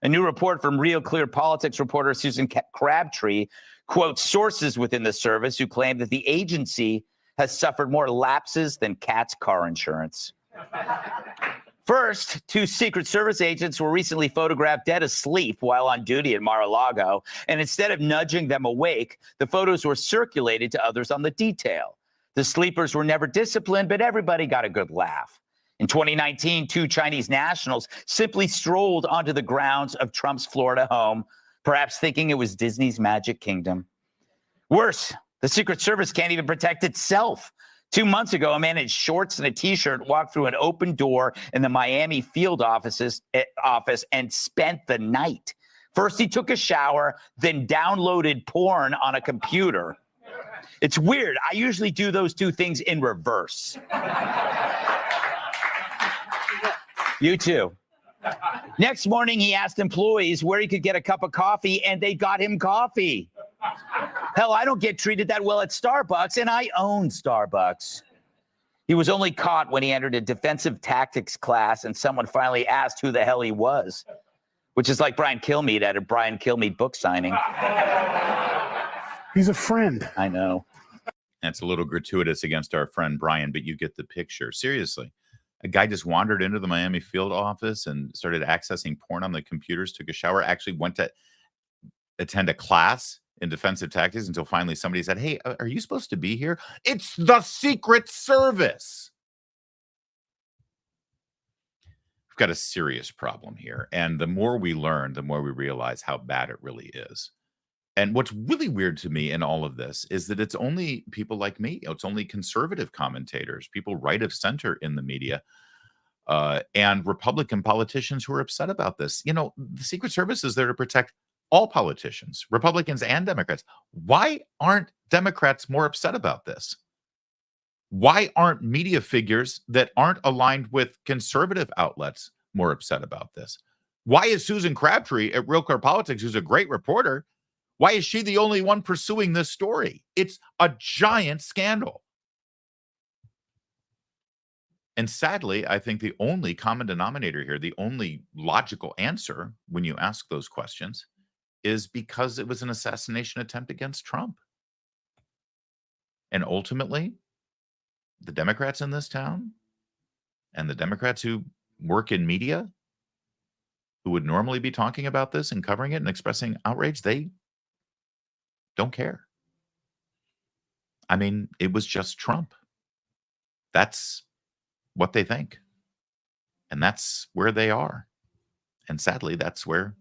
A new report from Real Clear Politics reporter Susan Crabtree quotes sources within the service who claim that the agency has suffered more lapses than cat's car insurance. First, 2 Secret Service agents were recently photographed dead asleep while on duty at Mar-a-Lago, and instead of nudging them awake, the photos were circulated to others on the detail. The sleepers were never disciplined, but everybody got a good laugh. In 2019, 2 Chinese nationals simply strolled onto the grounds of Trump's Florida home, perhaps thinking it was Disney's Magic Kingdom. Worse, the Secret Service can't even protect itself. 2 months ago, a man in shorts and a T-shirt walked through an open door in the Miami field office and spent the night. First, he took a shower, then downloaded porn on a computer. It's weird. I usually do those two things in reverse. You too. Next morning, he asked employees where he could get a cup of coffee, and they got him coffee. Hell, I don't get treated that well at Starbucks, and I own Starbucks. He was only caught when he entered a defensive tactics class, and someone finally asked who the hell he was, which is like Brian Kilmeade at a Brian Kilmeade book signing. He's a friend. I know. That's a little gratuitous against our friend Brian, but you get the picture. Seriously. A guy just wandered into the Miami field office and started accessing porn on the computers, took a shower, actually went to attend a class in defensive tactics until finally somebody said, "Hey, are you supposed to be here?" It's the Secret Service. We've got a serious problem here. And the more we learn, the more we realize how bad it really is. And what's really weird to me in all of this is that it's only people like me. It's only conservative commentators, people right of center in the media, and Republican politicians who are upset about this. You know, the Secret Service is there to protect all politicians, Republicans and Democrats. Why aren't Democrats more upset about this? Why aren't media figures that aren't aligned with conservative outlets more upset about this? Why is Susan Crabtree at Real Clear Politics, who's a great reporter, why is she the only one pursuing this story? It's a giant scandal. And sadly, I think the only common denominator here, the only logical answer when you ask those questions, is because it was an assassination attempt against Trump. And ultimately, the Democrats in this town and the Democrats who work in media, who would normally be talking about this and covering it and expressing outrage, they don't care. I mean, it was just Trump. That's what they think. And that's where they are. And sadly, that's where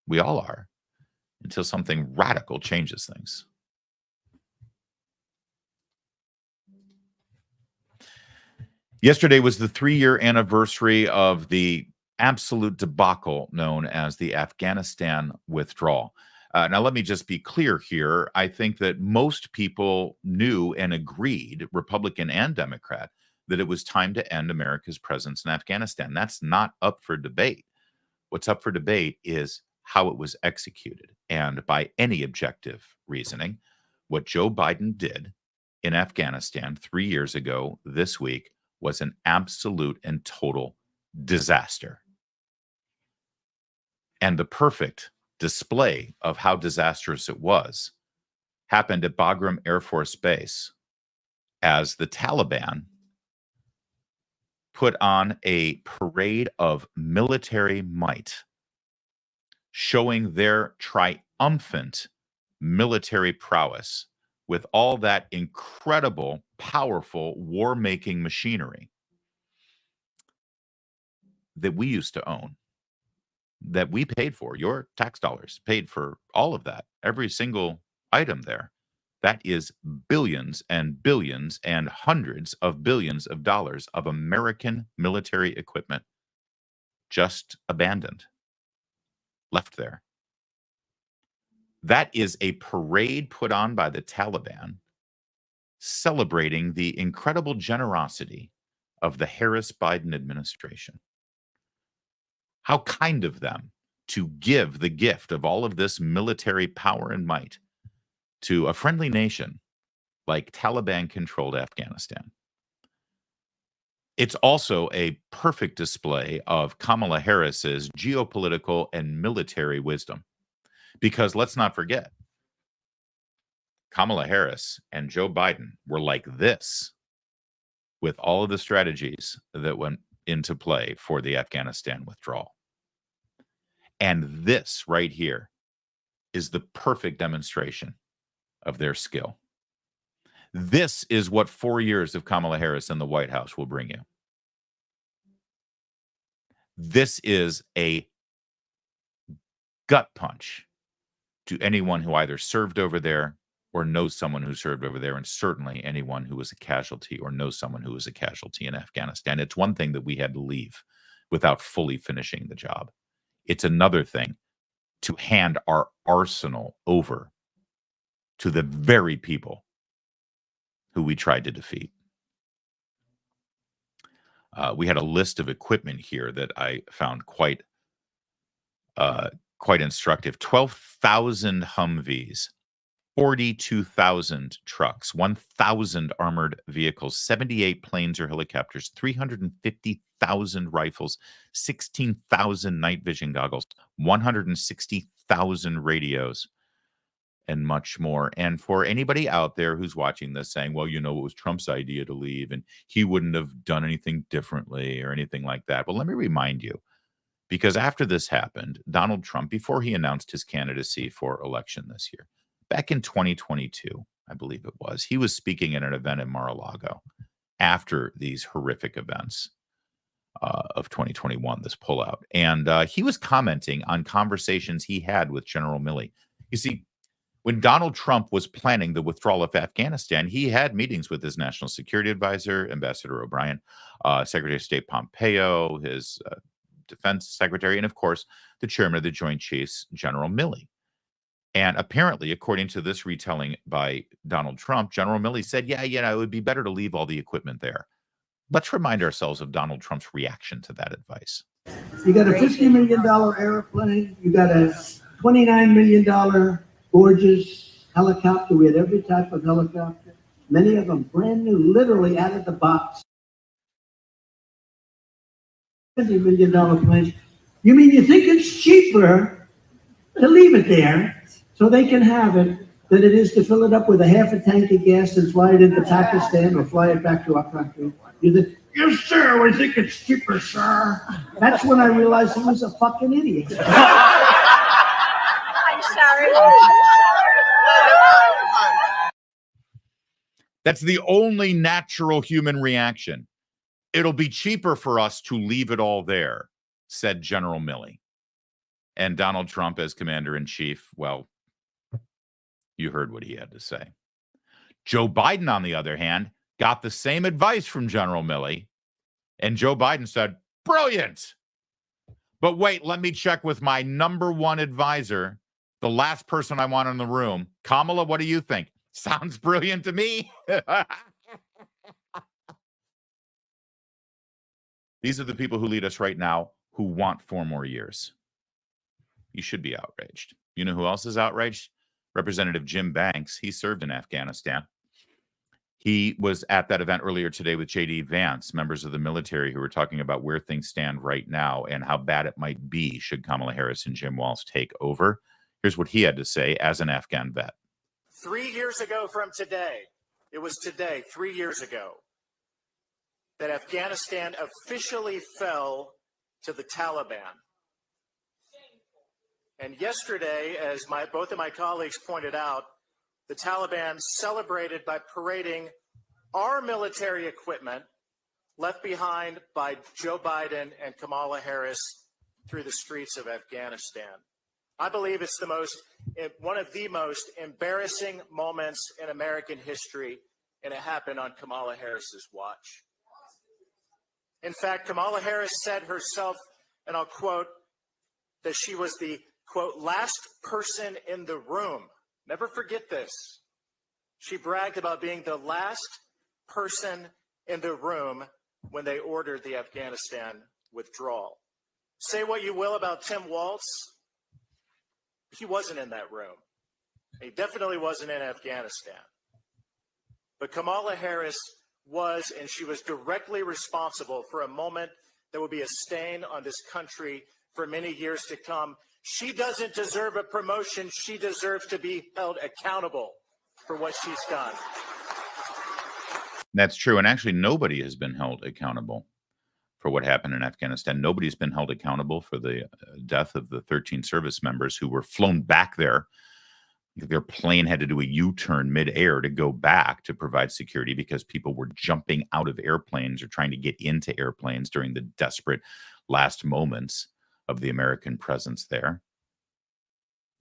we all are until something radical changes things. Yesterday was the 3-year anniversary of the absolute debacle known as the Afghanistan withdrawal. Now, let me just be clear here. I think that most people knew and agreed, Republican and Democrat, that it was time to end America's presence in Afghanistan. That's not up for debate. What's up for debate is how it was executed. And by any objective reasoning, what Joe Biden did in Afghanistan 3 years ago this week was an absolute and total disaster. And the perfect display of how disastrous it was happened at Bagram Air Force Base as the Taliban put on a parade of military might, showing their triumphant military prowess with all that incredible, powerful war-making machinery that we used to own, that we paid for. Your tax dollars paid for all of that, every single item there. That is billions and billions and hundreds of billions of dollars of American military equipment just abandoned, left there. That is a parade put on by the Taliban celebrating the incredible generosity of the Harris-Biden administration. How kind of them to give the gift of all of this military power and might to a friendly nation like Taliban-controlled Afghanistan. It's also a perfect display of Kamala Harris's geopolitical and military wisdom. Because let's not forget, Kamala Harris and Joe Biden were like this with all of the strategies that went into play for the Afghanistan withdrawal. And this right here is the perfect demonstration of their skill. This is what 4 years of Kamala Harris in the White House will bring you. This is a gut punch to anyone who either served over there or knows someone who served over there, and certainly anyone who was a casualty or knows someone who was a casualty in Afghanistan. It's one thing that we had to leave without fully finishing the job. It's another thing to hand our arsenal over to the very people who we tried to defeat. We had a list of equipment here that I found quite instructive. 12,000 Humvees, 42,000 trucks, 1,000 armored vehicles, 78 planes or helicopters, 350,000 rifles, 16,000 night vision goggles, 160,000 radios, and much more. And for anybody out there who's watching this saying, well, it was Trump's idea to leave and he wouldn't have done anything differently or anything like that. Well, let me remind you, because after this happened, Donald Trump, before he announced his candidacy for election this year, back in 2022, I believe it was, he was speaking at an event in Mar-a-Lago after these horrific events of 2021, this pullout. And he was commenting on conversations he had with General Milley. You see, when Donald Trump was planning the withdrawal of Afghanistan, he had meetings with his national security advisor, Ambassador O'Brien, Secretary of State Pompeo, his defense secretary, and of course, the chairman of the Joint Chiefs, General Milley. And apparently, according to this retelling by Donald Trump, General Milley said, yeah, it would be better to leave all the equipment there. Let's remind ourselves of Donald Trump's reaction to that advice. You got a $50 million airplane. You got a $29 million gorgeous helicopter. We had every type of helicopter. Many of them brand new, literally out of the box. $50 million planes. You mean you think it's cheaper to leave it there so they can have it than it is to fill it up with a half a tank of gas and fly it into Pakistan or fly it back to our country? You think, yes, sir, we think it's cheaper, sir. That's when I realized he was a fucking idiot. I'm sorry. That's the only natural human reaction. It'll be cheaper for us to leave it all there, said General Milley. And Donald Trump, as commander-in-chief, well, you heard what he had to say. Joe Biden, on the other hand, got the same advice from General Milley, and Joe Biden said, brilliant. But wait, let me check with my number one advisor, the last person I want in the room. Kamala, what do you think? Sounds brilliant to me. These are the people who lead us right now who want 4 more years. You should be outraged. You know who else is outraged? Representative Jim Banks. He served in Afghanistan. He was at that event earlier today with JD Vance, members of the military who were talking about where things stand right now and how bad it might be should Kamala Harris and Jim Walz take over. Here's what he had to say as an Afghan vet. 3 years ago from today, it was today, 3 years ago, that Afghanistan officially fell to the Taliban. And yesterday, as both of my colleagues pointed out, the Taliban celebrated by parading our military equipment left behind by Joe Biden and Kamala Harris through the streets of Afghanistan. I believe it's one of the most embarrassing moments in American history, and it happened on Kamala Harris's watch. In fact, Kamala Harris said herself, and I'll quote, that she was the, quote, last person in the room. Never forget this. She bragged about being the last person in the room when they ordered the Afghanistan withdrawal. Say what you will about Tim Walz. He wasn't in that room. He definitely wasn't in Afghanistan. But Kamala Harris was, and she was directly responsible for a moment that will be a stain on this country for many years to come. She doesn't deserve a promotion. She deserves to be held accountable for what she's done. That's true. And actually, nobody has been held accountable for what happened in Afghanistan. Nobody's been held accountable for the death of the 13 service members who were flown back there. Their plane had to do a U-turn midair to go back to provide security because people were jumping out of airplanes or trying to get into airplanes during the desperate last moments of the American presence there.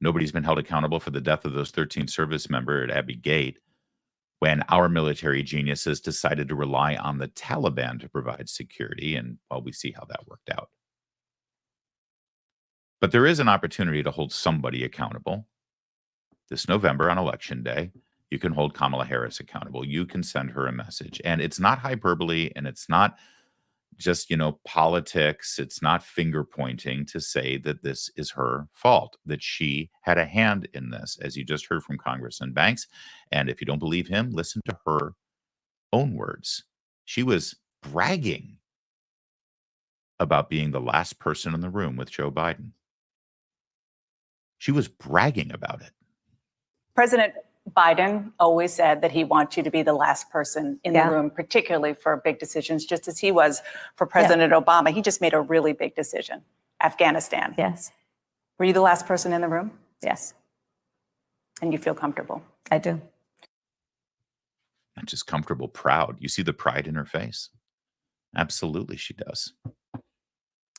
Nobody's been held accountable for the death of those 13 service members at Abbey Gate when our military geniuses decided to rely on the Taliban to provide security. And, well, we see how that worked out. But there is an opportunity to hold somebody accountable. This November on Election Day, you can hold Kamala Harris accountable. You can send her a message. And it's not hyperbole, and it's not just, politics. It's not finger pointing to say that this is her fault, that she had a hand in this, as you just heard from Congressman Banks. And if you don't believe him, listen to her own words. She was bragging about being the last person in the room with Joe Biden. She was bragging about it. President Biden always said that he wants you to be the last person in the room, particularly for big decisions, just as he was for President Obama. He just made a really big decision, Afghanistan. Yes. Were you the last person in the room? Yes. And you feel comfortable? I do. Not just comfortable, proud. You see the pride in her face? Absolutely, she does.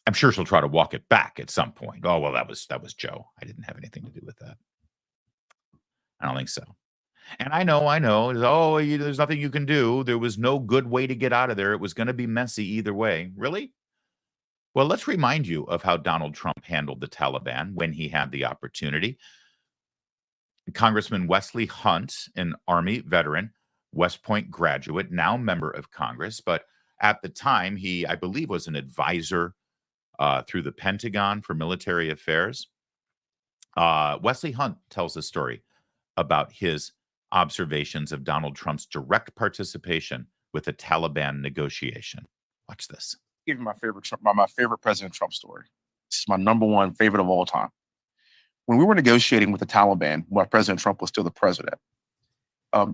I'm sure she'll try to walk it back at some point. Oh, well, that was Joe. I didn't have anything to do with that. I don't think so. And I know. There's nothing you can do. There was no good way to get out of there. It was going to be messy either way. Really? Well, let's remind you of how Donald Trump handled the Taliban when he had the opportunity. Congressman Wesley Hunt, an Army veteran, West Point graduate, now member of Congress, but at the time he, I believe, was an advisor through the Pentagon for military affairs. Wesley Hunt tells a story about his observations of Donald Trump's direct participation with the Taliban negotiation. Watch this. Give you my favorite President Trump story. This is my number one favorite of all time. When we were negotiating with the Taliban, while President Trump was still the president,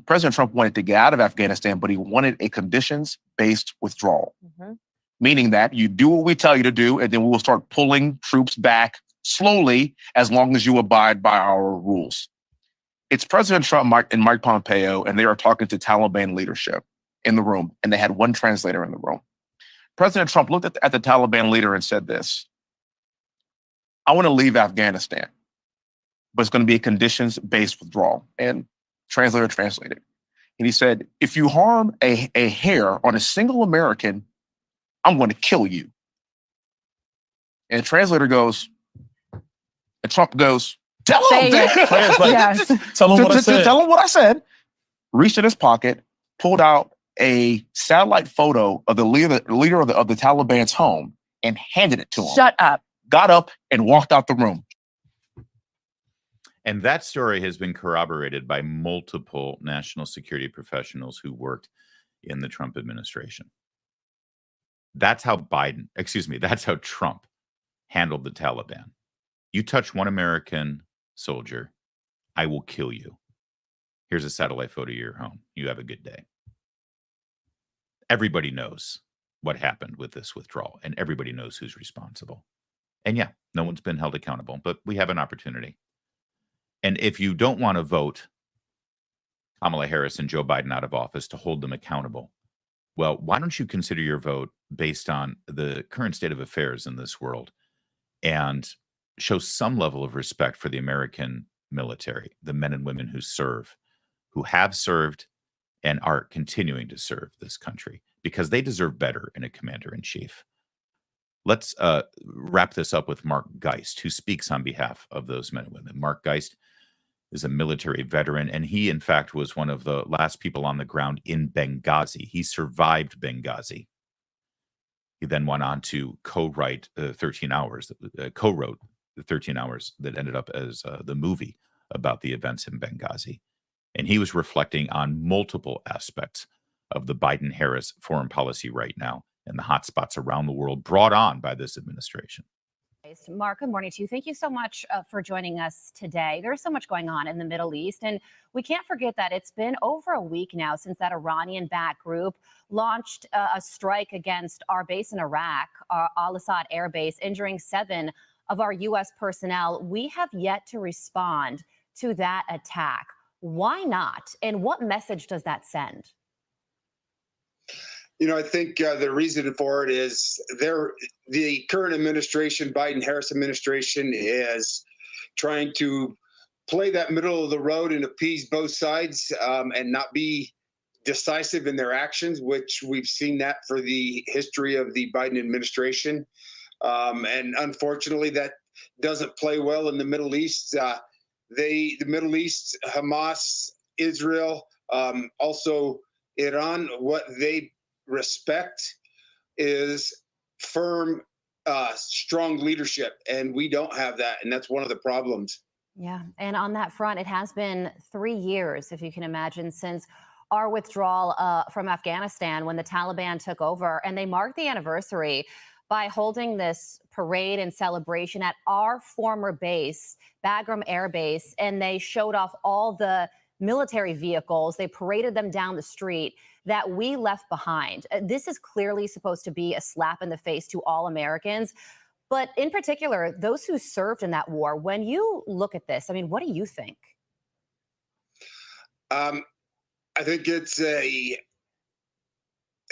President Trump wanted to get out of Afghanistan, but he wanted a conditions-based withdrawal, meaning that you do what we tell you to do, and then we will start pulling troops back slowly as long as you abide by our rules. It's President Trump and Mike Pompeo, and they are talking to Taliban leadership in the room, and they had one translator in the room. President Trump looked at the Taliban leader and said this: I want to leave Afghanistan, but it's going to be a conditions-based withdrawal. And translator translated. And he said, if you harm a hair on a single American, I'm going to kill you. And the translator goes, and Trump goes, tell him. Yes. Tell him what I said. Reached in his pocket, pulled out a satellite photo of the leader of the Taliban's home and handed it to him. Shut up. Got up and walked out the room. And that story has been corroborated by multiple national security professionals who worked in the Trump administration. That's how Trump handled the Taliban. You touch one American soldier, I will kill you. Here's a satellite photo of your home. You have a good day. Everybody knows what happened with this withdrawal, and everybody knows who's responsible. And yeah, no one's been held accountable, but we have an opportunity. And if you don't want to vote Kamala Harris and Joe Biden out of office to hold them accountable, well, why don't you consider your vote based on the current state of affairs in this world and show some level of respect for the American military, the men and women who serve, who have served and are continuing to serve this country, because they deserve better in a commander-in-chief. Let's wrap this up with Mark Geist, who speaks on behalf of those men and women. Mark Geist is a military veteran, and he, in fact, was one of the last people on the ground in Benghazi. He survived Benghazi. He then went on to co-wrote the 13 hours that ended up as the movie about the events in Benghazi. And he was reflecting on multiple aspects of the Biden-Harris foreign policy right now and the hotspots around the world brought on by this administration. Mark, good morning to you. Thank you so much for joining us today. There's so much going on in the Middle East, and we can't forget that it's been over a week now since that Iranian-backed group launched a strike against our base in Iraq, Al-Assad Air Base, injuring 7 of our U.S. personnel. We have yet to respond to that attack. Why not? And what message does that send? I think the reason for it is the current administration, Biden-Harris administration, is trying to play that middle of the road and appease both sides and not be decisive in their actions, which we've seen that for the history of the Biden administration. And unfortunately, that doesn't play well in the Middle East. The Middle East, Hamas, Israel, also Iran, what they respect is firm, strong leadership, and we don't have that, and that's one of the problems. Yeah, and on that front, it has been 3 years, if you can imagine, since our withdrawal from Afghanistan when the Taliban took over, and they marked the anniversary by holding this parade and celebration at our former base, Bagram Air Base, and they showed off all the military vehicles. They paraded them down the street that we left behind. This is clearly supposed to be a slap in the face to all Americans, but in particular, those who served in that war. When you look at this, I mean, what do you think? I think it's a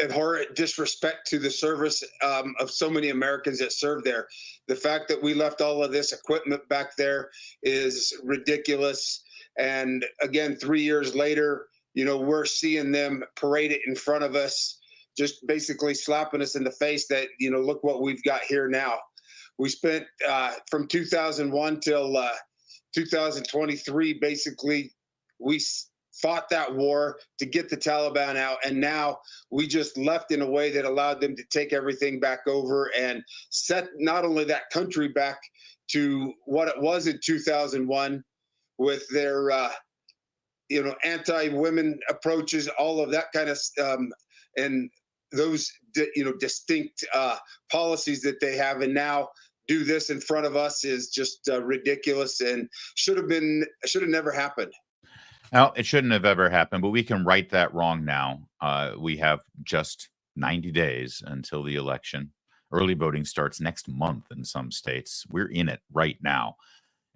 abhorrent disrespect to the service of so many Americans that serve there. The fact that we left all of this equipment back there is ridiculous. And again, 3 years later, we're seeing them parade it in front of us, just basically slapping us in the face that, look what we've got here now. We spent from 2001 till 2023, basically, we fought that war to get the Taliban out, and now we just left in a way that allowed them to take everything back over and set not only that country back to what it was in 2001 with their anti-women approaches, all of that kind of and those distinct policies that they have, and now do this in front of us is just ridiculous and should have never happened. Well, it shouldn't have ever happened, but we can right that wrong now. We have just 90 days until the election. Early voting starts next month in some states. We're in it right now.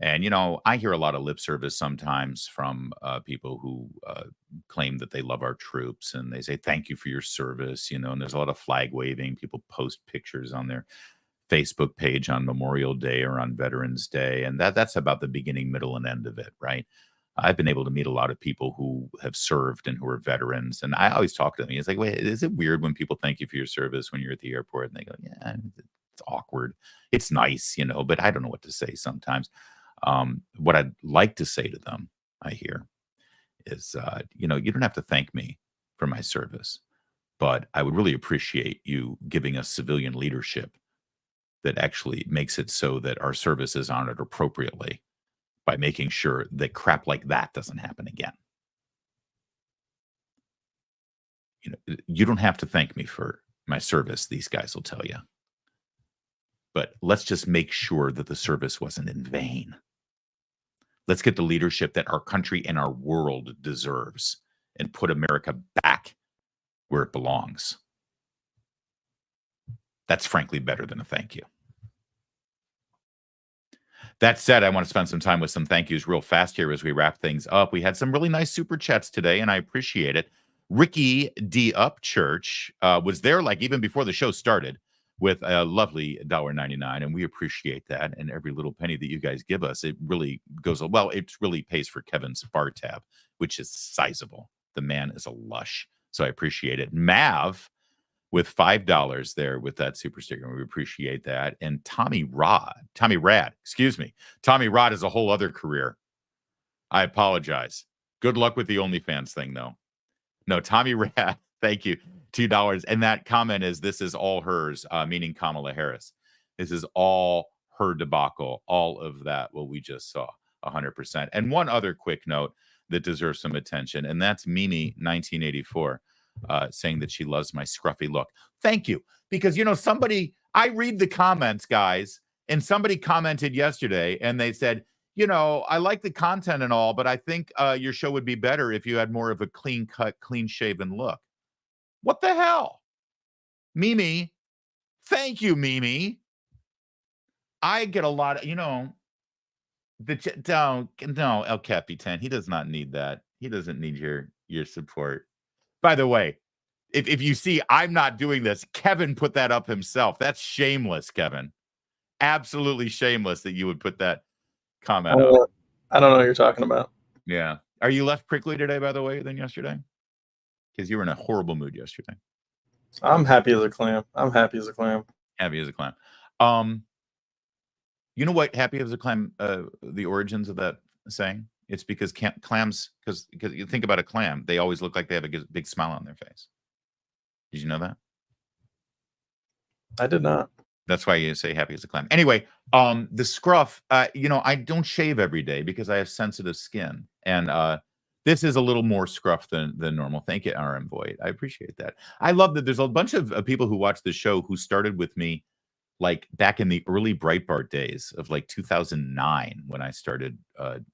And, I hear a lot of lip service sometimes from people who claim that they love our troops, and they say, thank you for your service, and there's a lot of flag waving. People post pictures on their Facebook page on Memorial Day or on Veterans Day. And that's about the beginning, middle, and end of it, right? I've been able to meet a lot of people who have served and who are veterans. And I always talk to them. It's like, wait, is it weird when people thank you for your service when you're at the airport? And they go, yeah, it's awkward. It's nice, but I don't know what to say sometimes. What I'd like to say to them, I hear, is, you don't have to thank me for my service, but I would really appreciate you giving us civilian leadership that actually makes it so that our service is honored appropriately, by making sure that crap like that doesn't happen again. You don't have to thank me for my service, these guys will tell you. But let's just make sure that the service wasn't in vain. Let's get the leadership that our country and our world deserves and put America back where it belongs. That's frankly better than a thank you. That said, I want to spend some time with some thank yous real fast here as we wrap things up. We had some really nice super chats today, and I appreciate it. Ricky D. Upchurch was there like even before the show started with a lovely $1.99, and we appreciate that. And every little penny that you guys give us, it really goes, well, it really pays for Kevin's bar tab, which is sizable. The man is a lush, so I appreciate it. Mav with $5 there with that super sticker. We appreciate that. And Tommy Rad is a whole other career. I apologize. Good luck with the OnlyFans thing, though. No, Tommy Rad, thank you. $2. And that comment is, this is all hers, meaning Kamala Harris. This is all her debacle, all of that, what we just saw, 100%. And one other quick note that deserves some attention, and that's Mimi 1984. Saying that she loves my scruffy look. Thank you. Because, I read the comments, guys, and somebody commented yesterday and they said, I like the content and all, but I think your show would be better if you had more of a clean cut, clean shaven look. What the hell? Mimi. Thank you, Mimi. I get a lot of, no, El Capitan. He does not need that. He doesn't need your support. By the way, if you see I'm not doing this, Kevin put that up himself. That's shameless, Kevin. Absolutely shameless that you would put that comment on. I don't know what you're talking about. Yeah. Are you less prickly today, by the way, than yesterday? Because you were in a horrible mood yesterday. I'm happy as a clam. I'm happy as a clam. Happy as a clam. You know what? Happy as a clam. The origins of that saying. It's because clams. Because you think about a clam, they always look like they have a big smile on their face. Did you know that? I did not. That's why you say happy as a clam. Anyway, the scruff. I don't shave every day because I have sensitive skin, and this is a little more scruff than normal. Thank you, RM Void. I appreciate that. I love that there's a bunch of people who watch the show who started with me like back in the early Breitbart days of like 2009 when I started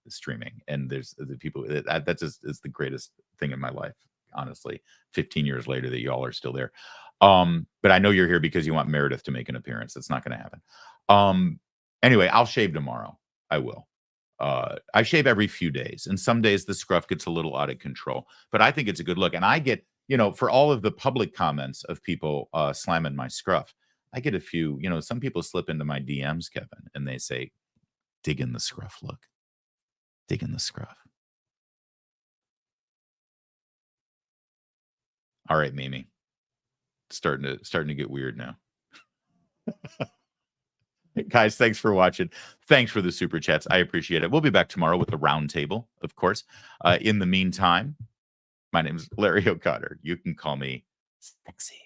streaming. And there's the people that just is the greatest thing in my life, honestly. 15 years later that you all are still there. But I know you're here because you want Meredith to make an appearance. That's not going to happen. Anyway, I'll shave tomorrow. I will. I shave every few days, and some days the scruff gets a little out of control, but I think it's a good look. And I get, for all of the public comments of people slamming my scruff, I get a few, some people slip into my DMs, Kevin, and they say, dig in the scruff look. Dig in the scruff. All right, Mimi. Starting to get weird now. Guys, thanks for watching. Thanks for the super chats. I appreciate it. We'll be back tomorrow with the roundtable, of course. In the meantime, my name is Larry O'Connor. You can call me Sexy.